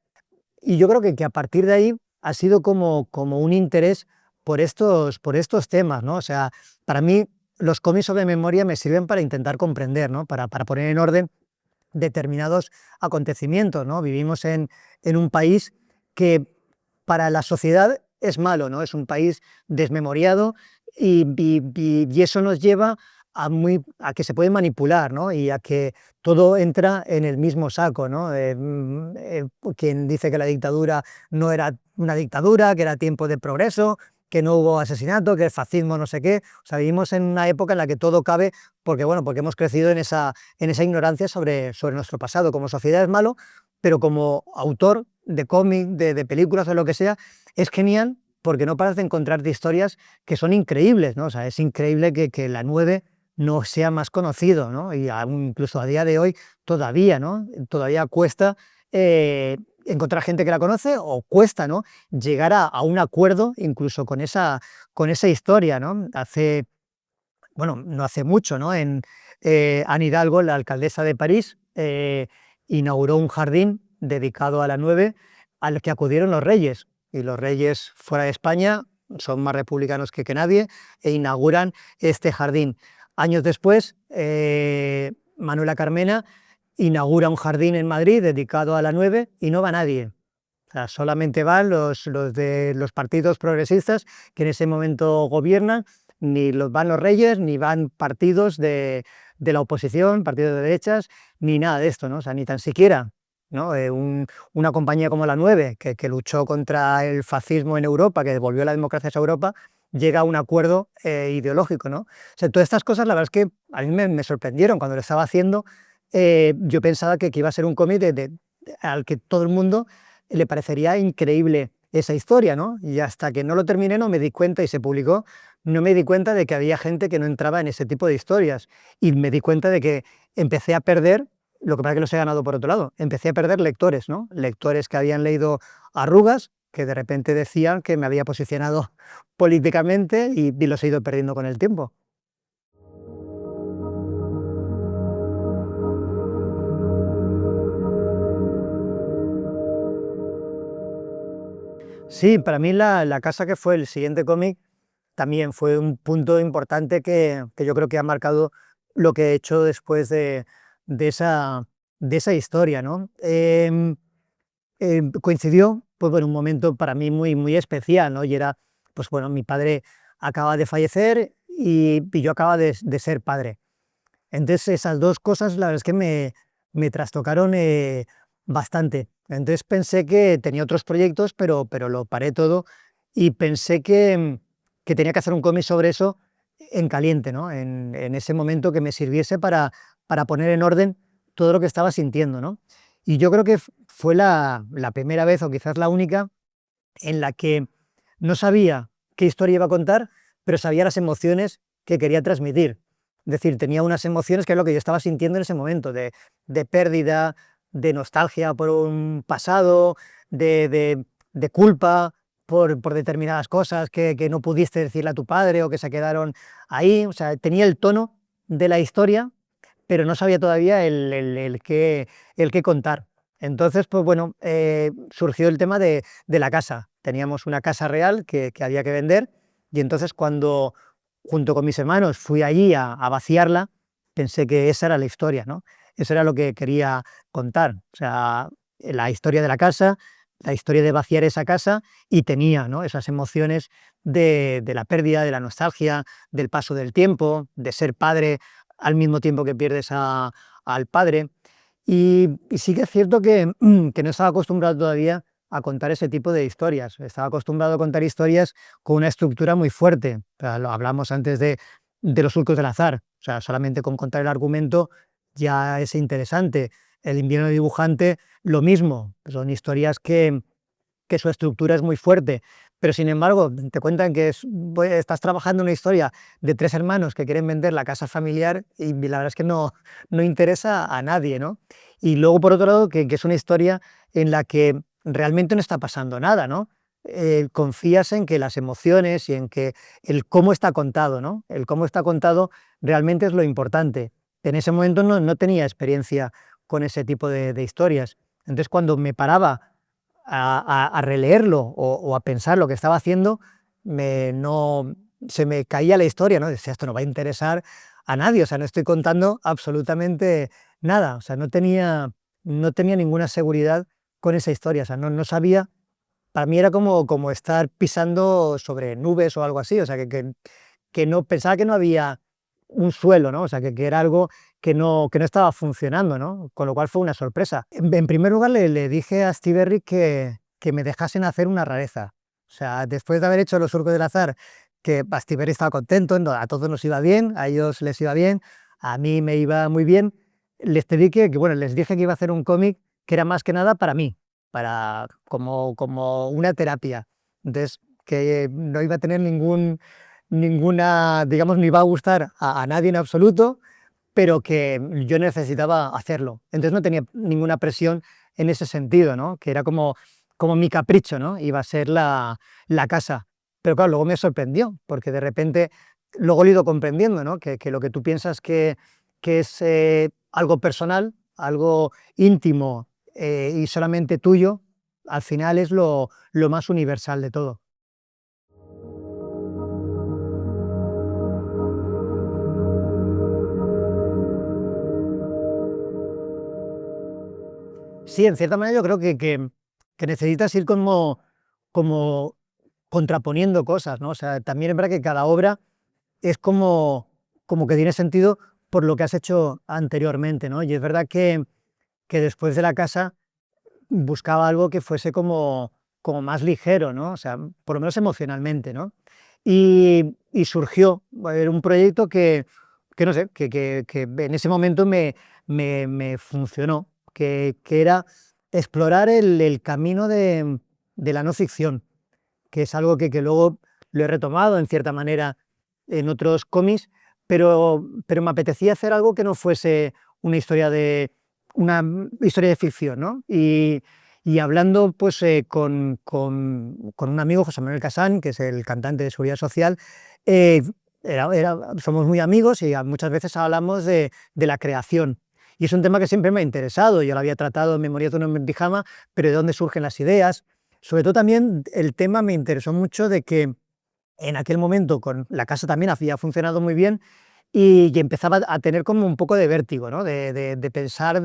Y yo creo que a partir de ahí ha sido como un interés por estos temas, ¿no? O sea, para mí los cómics sobre memoria me sirven para intentar comprender, ¿no? Para poner en orden determinados acontecimientos, ¿no? Vivimos en un país que para la sociedad es malo, ¿no? Es un país desmemoriado y eso nos lleva a que se puede manipular, ¿no? Y a que todo entra en el mismo saco, ¿no? Quien dice que la dictadura no era una dictadura, que era tiempo de progreso, que no hubo asesinato, que el fascismo no sé qué. O sea, vivimos en una época en la que todo cabe porque, bueno, porque hemos crecido en esa ignorancia sobre nuestro pasado. Como sociedad es malo, pero como autor de cómic, de películas o lo que sea, es genial porque no paras de encontrarte historias que son increíbles, ¿no? O sea, es increíble que la 9 no sea más conocido, ¿no? Y incluso a día de hoy todavía, ¿no? Todavía cuesta encontrar gente que la conoce o cuesta, ¿no? Llegar a un acuerdo incluso con esa historia, ¿no? Bueno, no hace mucho, ¿no? Anne Hidalgo, la alcaldesa de París, inauguró un jardín dedicado a la 9 al que acudieron los reyes. Y los reyes fuera de España son más republicanos que nadie e inauguran este jardín. Años después, Manuela Carmena inaugura un jardín en Madrid dedicado a la 9 y no va nadie. O sea, solamente van los de los partidos progresistas que en ese momento gobiernan, ni van los reyes, ni van partidos de la oposición, partidos de derechas, ni nada de esto, ¿no? O sea, ni tan siquiera, ¿no? Una compañía como la 9, que luchó contra el fascismo en Europa, que devolvió la democracia a Europa, llega a un acuerdo ideológico, ¿no? O sea, todas estas cosas, la verdad es que a mí me sorprendieron cuando lo estaba haciendo. Yo pensaba que iba a ser un cómic al que todo el mundo le parecería increíble esa historia, ¿no? Y hasta que no lo terminé no me di cuenta y se publicó, no me di cuenta de que había gente que no entraba en ese tipo de historias. Y me di cuenta de que empecé a perder, lo que pasa es que los he ganado por otro lado, empecé a perder lectores, ¿no? Lectores que habían leído Arrugas, que de repente decían que me había posicionado políticamente y los he ido perdiendo con el tiempo. Sí, para mí La Casa, que fue el siguiente cómic, también fue un punto importante que yo creo que ha marcado lo que he hecho después de esa, de esa historia, ¿no? Coincidió pues, en un momento para mí muy especial, ¿no? Y era, pues bueno, mi padre acaba de fallecer y yo acaba de ser padre. Entonces esas dos cosas la verdad es que me trastocaron bastante. Entonces pensé que tenía otros proyectos, pero lo paré todo y pensé que tenía que hacer un cómic sobre eso en caliente, ¿no? En ese momento que me sirviese para poner en orden todo lo que estaba sintiendo, ¿no? Y yo creo que fue la primera vez, o quizás la única, en la que no sabía qué historia iba a contar, pero sabía las emociones que quería transmitir. Es decir, tenía unas emociones que es lo que yo estaba sintiendo en ese momento, de pérdida, de nostalgia por un pasado, de culpa por determinadas cosas que no pudiste decirle a tu padre o que se quedaron ahí. O sea, tenía el tono de la historia, pero no sabía todavía el qué contar. Entonces, pues bueno, surgió el tema de la casa. Teníamos una casa real que había que vender y entonces cuando junto con mis hermanos fui allí a vaciarla, pensé que esa era la historia, ¿no? Eso era lo que quería contar. O sea, la historia de la casa, la historia de vaciar esa casa y tenía, ¿no?, esas emociones de la pérdida, de la nostalgia, del paso del tiempo, de ser padre al mismo tiempo que pierdes al padre. Y sí que es cierto que no estaba acostumbrado todavía a contar ese tipo de historias. Estaba acostumbrado a contar historias con una estructura muy fuerte. O sea, lo hablamos antes de los surcos del azar. O sea, solamente con contar el argumento ya es interesante. El invierno dibujante, lo mismo. Son historias que su estructura es muy fuerte, pero sin embargo te cuentan que estás trabajando una historia de tres hermanos que quieren vender la casa familiar y la verdad es que no interesa a nadie, ¿no? Y luego, por otro lado, que es una historia en la que realmente no está pasando nada, ¿no? Confías en que las emociones y en que el cómo está contado, ¿no? El cómo está contado realmente es lo importante. En ese momento no tenía experiencia con ese tipo de historias. Entonces, cuando me paraba a releerlo o a pensar lo que estaba haciendo, no, se me caía la historia, ¿no? Decía, esto no va a interesar a nadie, o sea, no estoy contando absolutamente nada, o sea, no tenía ninguna seguridad con esa historia, o sea, no sabía, para mí era como estar pisando sobre nubes o algo así, o sea, que no pensaba que no había un suelo, ¿no? O sea, que era algo que no estaba funcionando, ¿no? Con lo cual fue una sorpresa. En primer lugar, le dije a Steve Berry que me dejasen hacer una rareza. O sea, después de haber hecho Los Surcos del Azar, que a Steve Berry estaba contento, no, a todos nos iba bien, a ellos les iba bien, a mí me iba muy bien, les pedí bueno, les dije que iba a hacer un cómic que era más que nada para mí, como una terapia. Entonces, que no iba a tener ninguna, digamos, no iba a gustar a nadie en absoluto, pero que yo necesitaba hacerlo. Entonces no tenía ninguna presión en ese sentido, ¿no? Que era como mi capricho, ¿no? Iba a ser la casa. Pero claro, luego me sorprendió, porque de repente luego lo he ido comprendiendo, ¿no? Que lo que tú piensas que es algo personal, algo íntimo y solamente tuyo, al final es lo más universal de todo. Sí, en cierta manera yo creo que necesitas ir como contraponiendo cosas, ¿no? O sea, también es verdad que cada obra es como que tiene sentido por lo que has hecho anteriormente, ¿no? Y es verdad que después de La Casa buscaba algo que fuese como más ligero, ¿no? O sea, por lo menos emocionalmente, ¿no? Y surgió un proyecto que no sé, que en ese momento me funcionó, que era explorar el camino de la no ficción, que es algo que luego lo he retomado en cierta manera en otros cómics, pero me apetecía hacer algo que no fuese una historia de ficción, ¿no? Y hablando pues, con un amigo, José Manuel Casán, que es el cantante de Seguridad Social, eh, somos muy amigos y muchas veces hablamos de la creación. Y es un tema que siempre me ha interesado. Yo lo había tratado en Memorias de un hombre en pijama, pero de dónde surgen las ideas. Sobre todo también el tema me interesó mucho de que en aquel momento con la casa también había funcionado muy bien y empezaba a tener como un poco de vértigo, ¿no? De pensar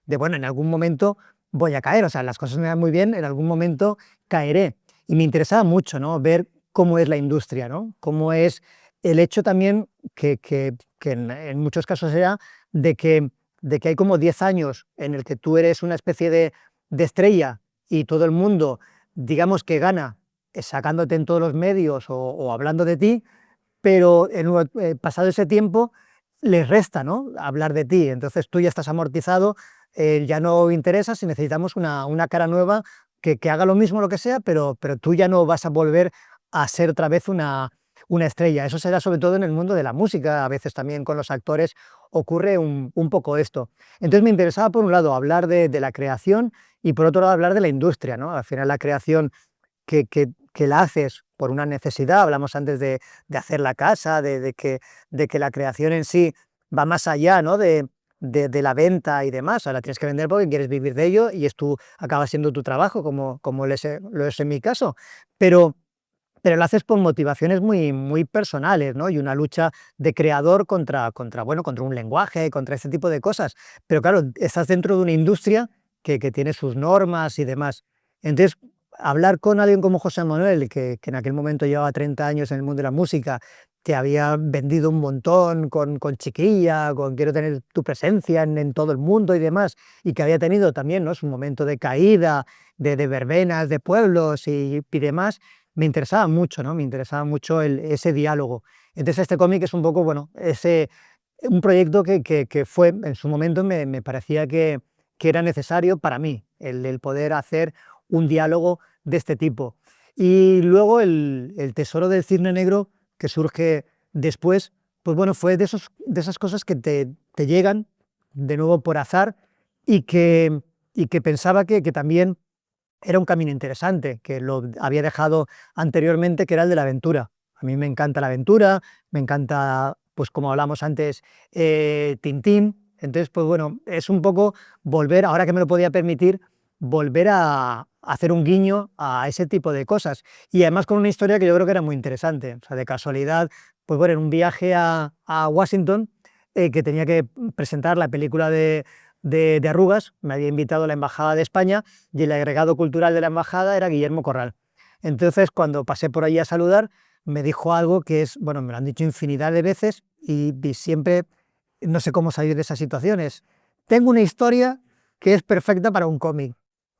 bueno, en algún momento voy a caer, o sea, las cosas me van muy bien, en algún momento caeré. Y me interesaba mucho, ¿no? Ver cómo es la industria, ¿no? Cómo es el hecho también que en muchos casos era de que hay como 10 años en el que tú eres una especie de estrella y todo el mundo, digamos que gana sacándote en todos los medios o hablando de ti, pero pasado ese tiempo les resta, ¿no? Hablar de ti. Entonces tú ya estás amortizado, ya no interesas y necesitamos una cara nueva que haga lo mismo, lo que sea, pero tú ya no vas a volver a ser otra vez una estrella. Eso será sobre todo en el mundo de la música, a veces también con los actores ocurre un poco esto. Entonces me interesaba, por un lado, hablar de la creación y por otro lado, hablar de la industria, ¿no? Al final la creación que la haces por una necesidad, hablamos antes de hacer la casa, de que la creación en sí va más allá, ¿no? de la venta y demás, ahora tienes que vender porque quieres vivir de ello y acaba siendo tu trabajo, como lo es en mi caso, pero, pero lo haces por motivaciones muy personales, ¿no? Y una lucha de creador contra un lenguaje, contra ese tipo de cosas, pero claro, estás dentro de una industria que tiene sus normas y demás. Entonces, hablar con alguien como José Manuel, que en aquel momento llevaba 30 años en el mundo de la música, que había vendido un montón con Chiquilla, con Quiero tener tu presencia en todo el mundo y demás, y que había tenido también, ¿no? Su momento de caída, de verbenas, de pueblos y demás, me interesaba mucho, ¿no? Me interesaba mucho ese diálogo. Entonces este cómic es un poco, bueno, un proyecto que fue, en su momento me parecía que era necesario para mí, el poder hacer un diálogo de este tipo. Y luego el Tesoro del Cisne Negro, que surge después, pues bueno, fue de esas cosas que te llegan de nuevo por azar y que pensaba que también era un camino interesante, que lo había dejado anteriormente, que era el de la aventura. A mí me encanta la aventura, me encanta, pues como hablamos antes, Tintín. Entonces, pues bueno, es un poco volver, ahora que me lo podía permitir, volver a hacer un guiño a ese tipo de cosas. Y además con una historia que yo creo que era muy interesante. O sea, de casualidad, pues bueno, en un viaje a Washington, que tenía que presentar la película de Arrugas, me había invitado a la Embajada de España y el agregado cultural de la embajada era Guillermo Corral. Entonces, cuando pasé por allí a saludar, me dijo algo que es, bueno, me lo han dicho infinidad de veces y siempre no sé cómo salir de esas situaciones. Tengo una historia que es perfecta para un cómic.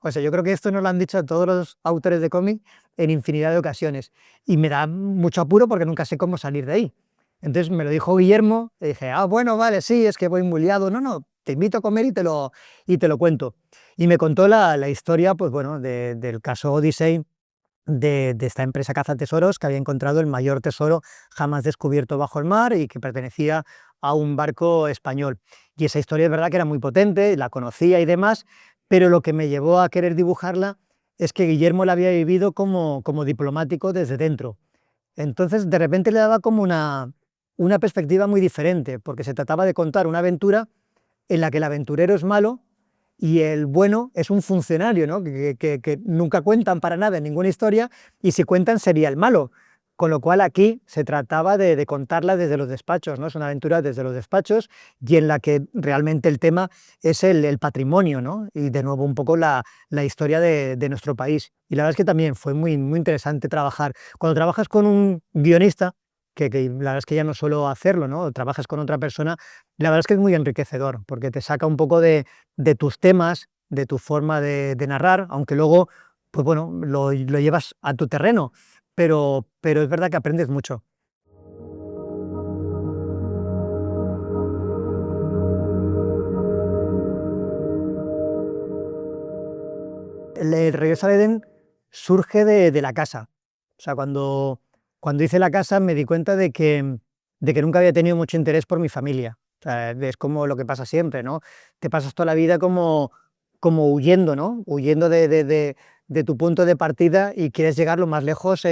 O sea, yo creo que esto nos lo han dicho a todos los autores de cómic en infinidad de ocasiones. Y me da mucho apuro porque nunca sé cómo salir de ahí. Entonces me lo dijo Guillermo, y dije, ah, bueno, vale, sí, es que voy muy liado. No, no, te invito a comer y te lo cuento. Y me contó la historia, pues bueno, del caso Odyssey, de esta empresa cazatesoros que había encontrado el mayor tesoro jamás descubierto bajo el mar y que pertenecía a un barco español. Y esa historia es verdad que era muy potente, la conocía y demás, pero lo que me llevó a querer dibujarla es que Guillermo la había vivido como diplomático desde dentro. Entonces, de repente le daba como una perspectiva muy diferente, porque se trataba de contar una aventura en la que el aventurero es malo y el bueno es un funcionario, ¿no? que nunca cuentan para nada en ninguna historia, y si cuentan sería el malo. Con lo cual aquí se trataba de contarla desde los despachos, ¿no? Es una aventura desde los despachos y en la que realmente el tema es el patrimonio, ¿no? Y de nuevo un poco la historia de nuestro país. Y la verdad es que también fue muy interesante trabajar. Cuando trabajas con un guionista, que la verdad es que ya no suelo hacerlo, ¿no? Trabajas con otra persona, la verdad es que es muy enriquecedor, porque te saca un poco de tus temas, de tu forma de narrar, aunque luego, pues bueno, lo llevas a tu terreno, pero es verdad que aprendes mucho. El Regreso al Edén surge de la casa. O sea, cuando hice la casa me di cuenta de que nunca había tenido mucho interés por mi familia. O sea, es como lo que pasa siempre, ¿no? Te pasas toda la vida como huyendo, ¿no? Huyendo de tu punto de partida y quieres llegar lo más lejos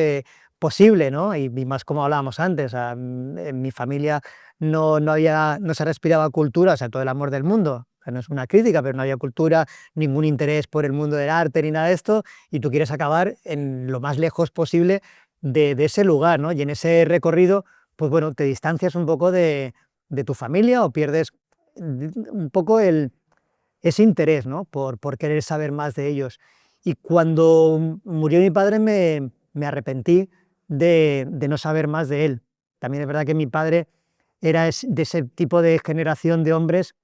posible, ¿no? Y más como hablábamos antes, o sea, en mi familia no se respiraba cultura, o sea, todo el amor del mundo. O sea, no es una crítica, pero no había cultura, ningún interés por el mundo del arte ni nada de esto, y tú quieres acabar en lo más lejos posible de ese lugar, ¿no? Y en ese recorrido, pues bueno, te distancias un poco de tu familia o pierdes un poco ese interés, ¿no? Por querer saber más de ellos. Y cuando murió mi padre me arrepentí de no saber más de él. También es verdad que mi padre era de ese tipo de generación de hombres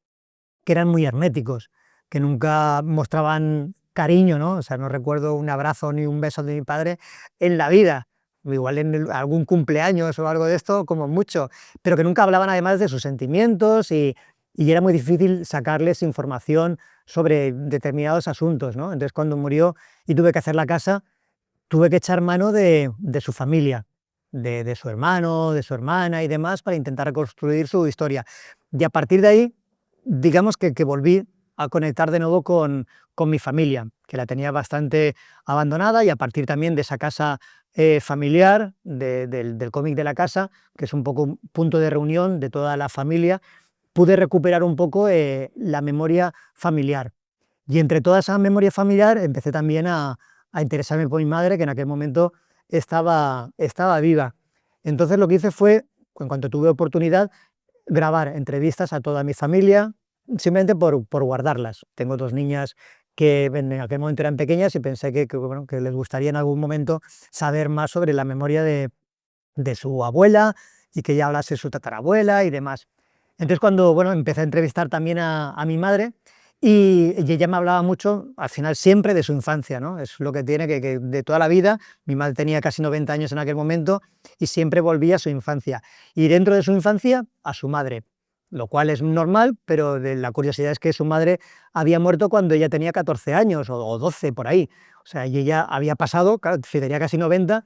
que eran muy herméticos, que nunca mostraban cariño, ¿no? O sea, no recuerdo un abrazo ni un beso de mi padre en la vida, igual en algún cumpleaños o algo de esto, como mucho, pero que nunca hablaban además de sus sentimientos y era muy difícil sacarles información sobre determinados asuntos, ¿no? Entonces, cuando murió y tuve que hacer la casa, tuve que echar mano de su familia, de su hermano, de su hermana y demás, para intentar reconstruir su historia. Y a partir de ahí, digamos que volví a conectar de nuevo con mi familia, que la tenía bastante abandonada, y a partir también de esa casa familiar, del cómic de la casa, que es un poco un punto de reunión de toda la familia, pude recuperar un poco la memoria familiar. Y entre toda esa memoria familiar empecé también a interesarme por mi madre, que en aquel momento estaba viva. Entonces lo que hice fue, en cuanto tuve oportunidad, grabar entrevistas a toda mi familia, simplemente por guardarlas. Tengo dos niñas que en aquel momento eran pequeñas y pensé bueno, que les gustaría en algún momento saber más sobre la memoria de su abuela y que ella hablase su tatarabuela y demás. Entonces cuando bueno, empecé a entrevistar también a mi madre y ella me hablaba mucho, al final siempre de su infancia, ¿no? Es lo que tiene que de toda la vida, mi madre tenía casi 90 años en aquel momento y siempre volvía a su infancia. Y dentro de su infancia, a su madre, lo cual es normal, pero la curiosidad es que su madre había muerto cuando ella tenía 14 años o 12 por ahí. O sea, y ella había pasado, claro, tenía casi 90,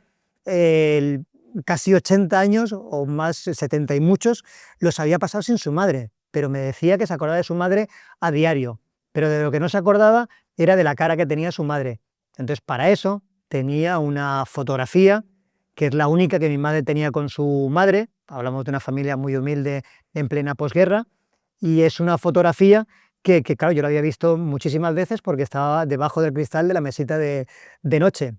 casi 80 años o más, 70 y muchos, los había pasado sin su madre, pero me decía que se acordaba de su madre a diario, pero de lo que no se acordaba era de la cara que tenía su madre. Entonces, para eso tenía una fotografía, que es la única que mi madre tenía con su madre, hablamos de una familia muy humilde en plena posguerra, y es una fotografía que claro, yo la había visto muchísimas veces porque estaba debajo del cristal de la mesita de noche.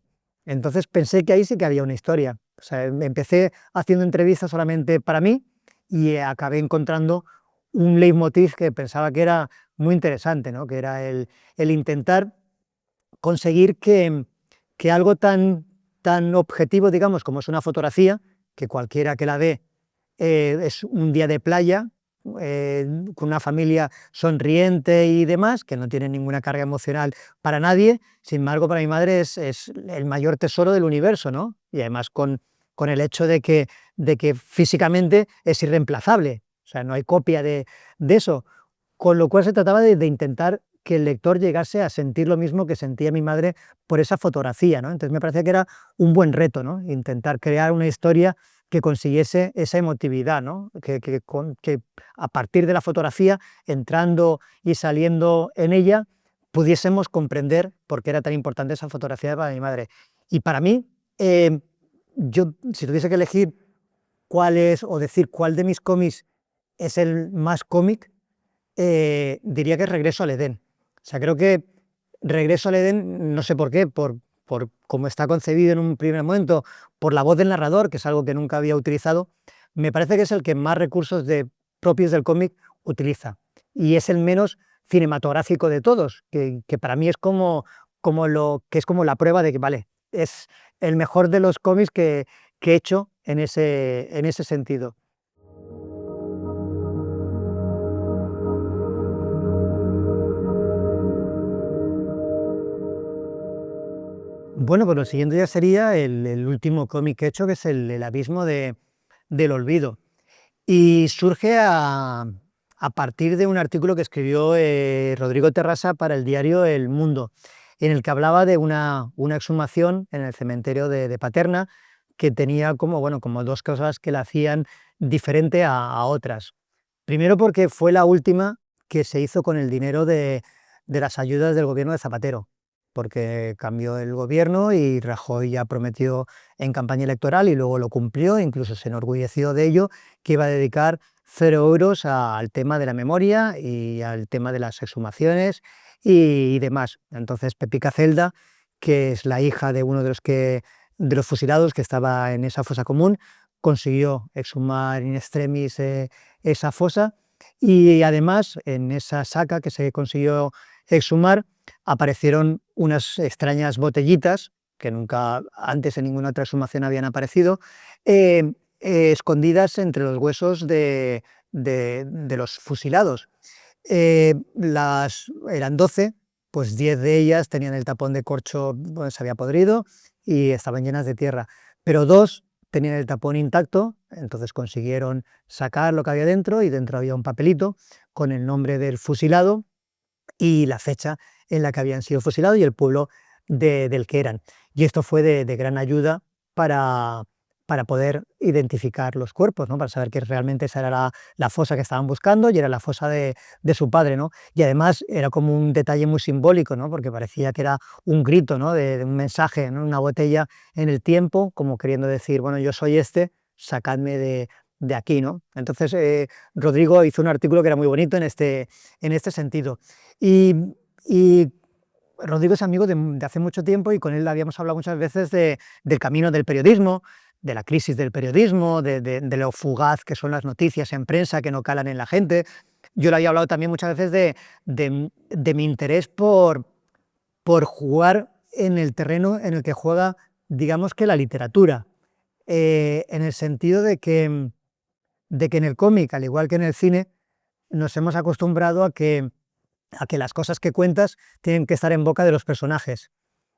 Entonces pensé que ahí sí que había una historia. O sea, empecé haciendo entrevistas solamente para mí y acabé encontrando un leitmotiv que pensaba que era muy interesante, ¿no? Que era el intentar conseguir que algo tan objetivo, digamos, como es una fotografía, que cualquiera que la ve es un día de playa, con una familia sonriente y demás, que no tiene ninguna carga emocional para nadie. Sin embargo, para mi madre es el mayor tesoro del universo, ¿no? Y además con el hecho de que físicamente es irreemplazable, o sea, no hay copia de eso. Con lo cual se trataba de intentar que el lector llegase a sentir lo mismo que sentía mi madre por esa fotografía, ¿no? Entonces me parecía que era un buen reto, ¿no? Intentar crear una historia que consiguiese esa emotividad, ¿no? Que a partir de la fotografía, entrando y saliendo en ella, pudiésemos comprender por qué era tan importante esa fotografía para mi madre. Y para mí, yo, si tuviese que elegir cuál es, o decir cuál de mis cómics es el más cómic, diría que es Regreso al Edén. O sea, creo que Regreso al Edén, no sé por qué, por cómo está concebido en un primer momento, por la voz del narrador, que es algo que nunca había utilizado, me parece que es el que más recursos propios del cómic utiliza. Y es el menos cinematográfico de todos, que para mí es como la prueba de que, vale, es el mejor de los cómics que he hecho en ese sentido. Bueno, pues lo siguiente ya sería el último cómic que he hecho, que es el Abismo del Olvido. Y surge a partir de un artículo que escribió Rodrigo Terrasa para el diario El Mundo. en el que hablaba de una exhumación en el cementerio de Paterna, que tenía como, bueno, como dos cosas que la hacían diferente a otras. Primero porque fue la última que se hizo con el dinero de las ayudas del gobierno de Zapatero, porque cambió el gobierno y Rajoy ya prometió en campaña electoral y luego lo cumplió, incluso se enorgulleció de ello, que iba a dedicar 0 euros al tema de la memoria y al tema de las exhumaciones y demás. Entonces Pepica Celda, que es la hija de uno de los fusilados que estaba en esa fosa común, consiguió exhumar in extremis esa fosa y además en esa saca que se consiguió exhumar aparecieron unas extrañas botellitas que nunca antes en ninguna otra exhumación habían aparecido, escondidas entre los huesos de los fusilados. Eran 12, pues 10 de ellas tenían el tapón de corcho, bueno, se había podrido y estaban llenas de tierra, pero 2 tenían el tapón intacto, entonces consiguieron sacar lo que había dentro y dentro había un papelito con el nombre del fusilado y la fecha en la que habían sido fusilados y el pueblo del que eran. Y esto fue de gran ayuda para, para poder identificar los cuerpos, ¿no? Para saber que realmente esa era la fosa que estaban buscando y era la fosa de su padre, ¿no? Y además era como un detalle muy simbólico, ¿no? Porque parecía que era un grito, ¿no? De un mensaje, ¿no? Una botella en el tiempo, como queriendo decir, bueno, yo soy este, sacadme de aquí, ¿no? Entonces, Rodrigo hizo un artículo que era muy bonito en este sentido. Y, y Rodrigo es amigo de hace mucho tiempo y con él habíamos hablado muchas veces del camino del periodismo, de la crisis del periodismo, de lo fugaz que son las noticias en prensa que no calan en la gente. Yo le había hablado también muchas veces de mi interés por jugar en el terreno en el que juega, digamos que la literatura, en el sentido de que en el cómic, al igual que en el cine, nos hemos acostumbrado a que las cosas que cuentas tienen que estar en boca de los personajes.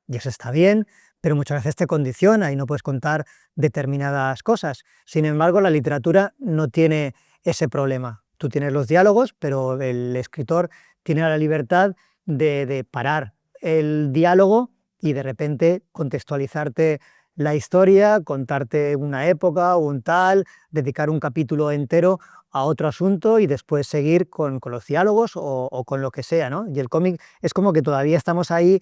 Y eso está bien, pero muchas veces te condiciona y no puedes contar determinadas cosas. Sin embargo, la literatura no tiene ese problema. Tú tienes los diálogos, pero el escritor tiene la libertad de parar el diálogo y de repente contextualizarte la historia, contarte una época, un tal, dedicar un capítulo entero a otro asunto y después seguir con los diálogos o con lo que sea, ¿no? Y el cómic es como que todavía estamos ahí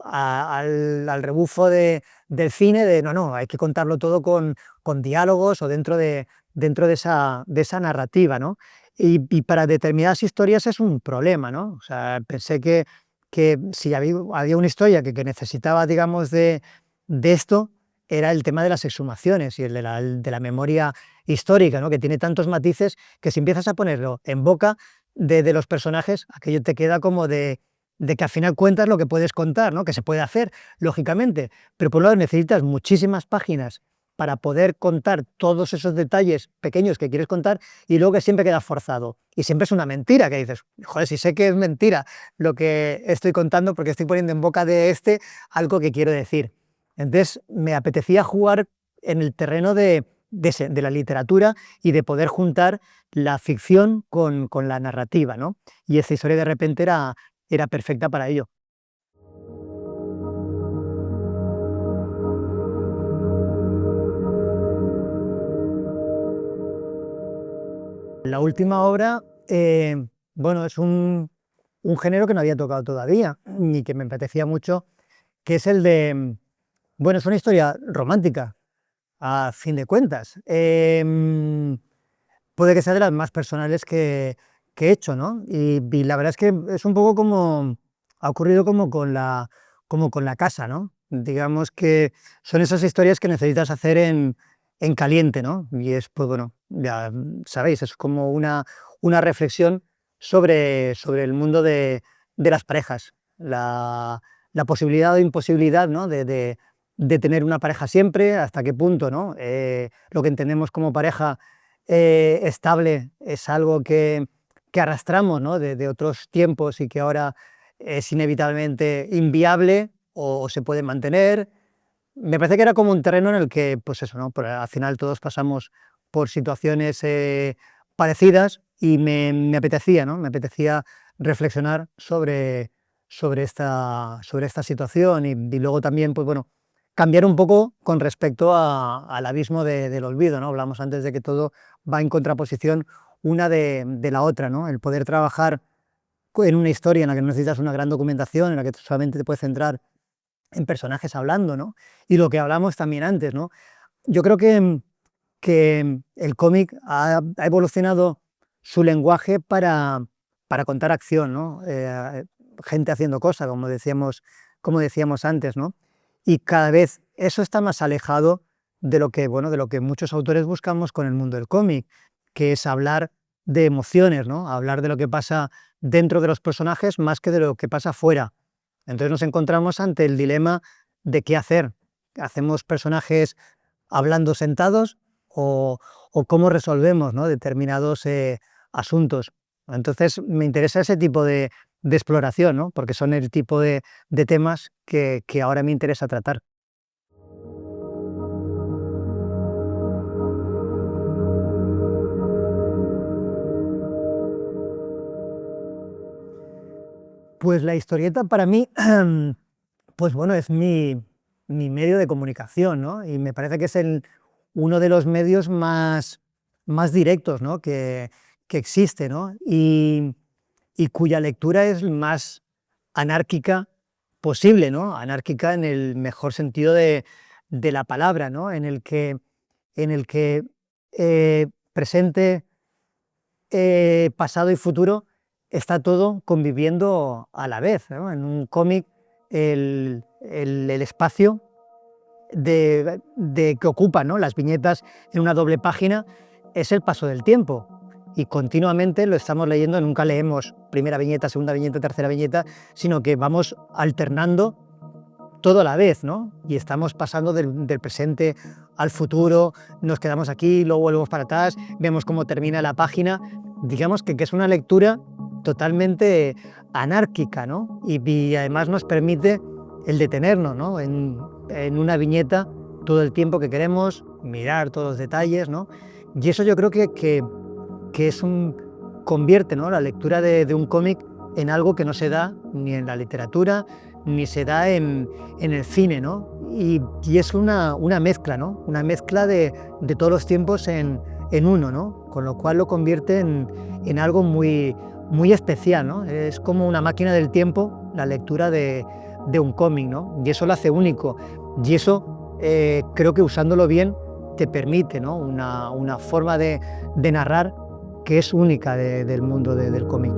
al rebufo del cine, de no, hay que contarlo todo con diálogos o dentro de esa narrativa, ¿no? Y para determinadas historias es un problema, ¿no? O sea, pensé que si había una historia que necesitaba, digamos, de esto, era el tema de las exhumaciones y el de la memoria histórica, ¿no? Que tiene tantos matices que si empiezas a ponerlo en boca de los personajes, aquello te queda como de que al final cuentas lo que puedes contar, ¿no? Que se puede hacer, lógicamente, pero por un lado necesitas muchísimas páginas para poder contar todos esos detalles pequeños que quieres contar y luego que siempre queda forzado. Y siempre es una mentira, que dices, joder, si sé que es mentira lo que estoy contando porque estoy poniendo en boca de algo que quiero decir. Entonces me apetecía jugar en el terreno de la literatura y de poder juntar la ficción con la narrativa, ¿no? Y esta historia de repente era perfecta para ello. La última obra, bueno, es un género que no había tocado todavía y que me apetecía mucho, que es el de, bueno, es una historia romántica, a fin de cuentas. Puede que sea de las más personales que he hecho, ¿no? Y la verdad es que es un poco como, ha ocurrido como con la casa, ¿no? Digamos que son esas historias que necesitas hacer en caliente, ¿no? Y es, pues bueno, ya sabéis, es como una reflexión sobre el mundo de las parejas, la posibilidad o imposibilidad, ¿no? De tener una pareja siempre, hasta qué punto, ¿no? Lo que entendemos como pareja estable es algo que arrastramos, ¿no? de otros tiempos y que ahora es inevitablemente inviable o se puede mantener. Me parece que era como un terreno en el que, pues eso, ¿no? Pero al final todos pasamos por situaciones parecidas y me apetecía, ¿no? Me apetecía reflexionar sobre esta situación y luego también, pues bueno, cambiar un poco con respecto al abismo del olvido, ¿no? Hablamos antes de que todo va en contraposición una de la otra, ¿no? El poder trabajar en una historia en la que no necesitas una gran documentación, en la que solamente te puedes centrar en personajes hablando, ¿no? Y lo que hablamos también antes, ¿no? Yo creo que el cómic ha evolucionado su lenguaje para contar acción, ¿no? Gente haciendo cosas, como decíamos antes, ¿no? Y cada vez eso está más alejado de lo que, bueno, de lo que muchos autores buscamos con el mundo del cómic, que es hablar de emociones, ¿no? Hablar de lo que pasa dentro de los personajes más que de lo que pasa fuera. Entonces nos encontramos ante el dilema de qué hacer. ¿Hacemos personajes hablando sentados o cómo resolvemos, ¿no? determinados asuntos? Entonces me interesa ese tipo de exploración, ¿no? Porque son el tipo de temas que ahora me interesa tratar. Pues la historieta para mí, pues bueno, es mi medio de comunicación, ¿no? Y me parece que es uno de los medios más directos, ¿no? que existe, ¿no? Y cuya lectura es más anárquica posible, ¿no? Anárquica en el mejor sentido de la palabra, ¿no? En el que presente, pasado y futuro está todo conviviendo a la vez, ¿no? En un cómic el espacio que ocupan, ¿no? las viñetas en una doble página es el paso del tiempo y continuamente lo estamos leyendo, nunca leemos primera viñeta, segunda viñeta, tercera viñeta, sino que vamos alternando todo a la vez, ¿no? Y estamos pasando del presente al futuro, nos quedamos aquí, luego volvemos para atrás, vemos cómo termina la página. Digamos que es una lectura totalmente anárquica, ¿no? Y además nos permite el detenernos, ¿no? en una viñeta todo el tiempo que queremos, mirar todos los detalles, ¿no? Y eso yo creo que convierte, ¿no? la lectura de un cómic en algo que no se da ni en la literatura, ni se da en el cine, ¿no? Y es una mezcla, ¿no? Una mezcla de todos los tiempos en uno, ¿no? Con lo cual lo convierte en algo muy especial, ¿no? Es como una máquina del tiempo, la lectura de un cómic, ¿no? Y eso lo hace único. Y eso creo que usándolo bien te permite, ¿no? una forma de narrar que es única del mundo del cómic.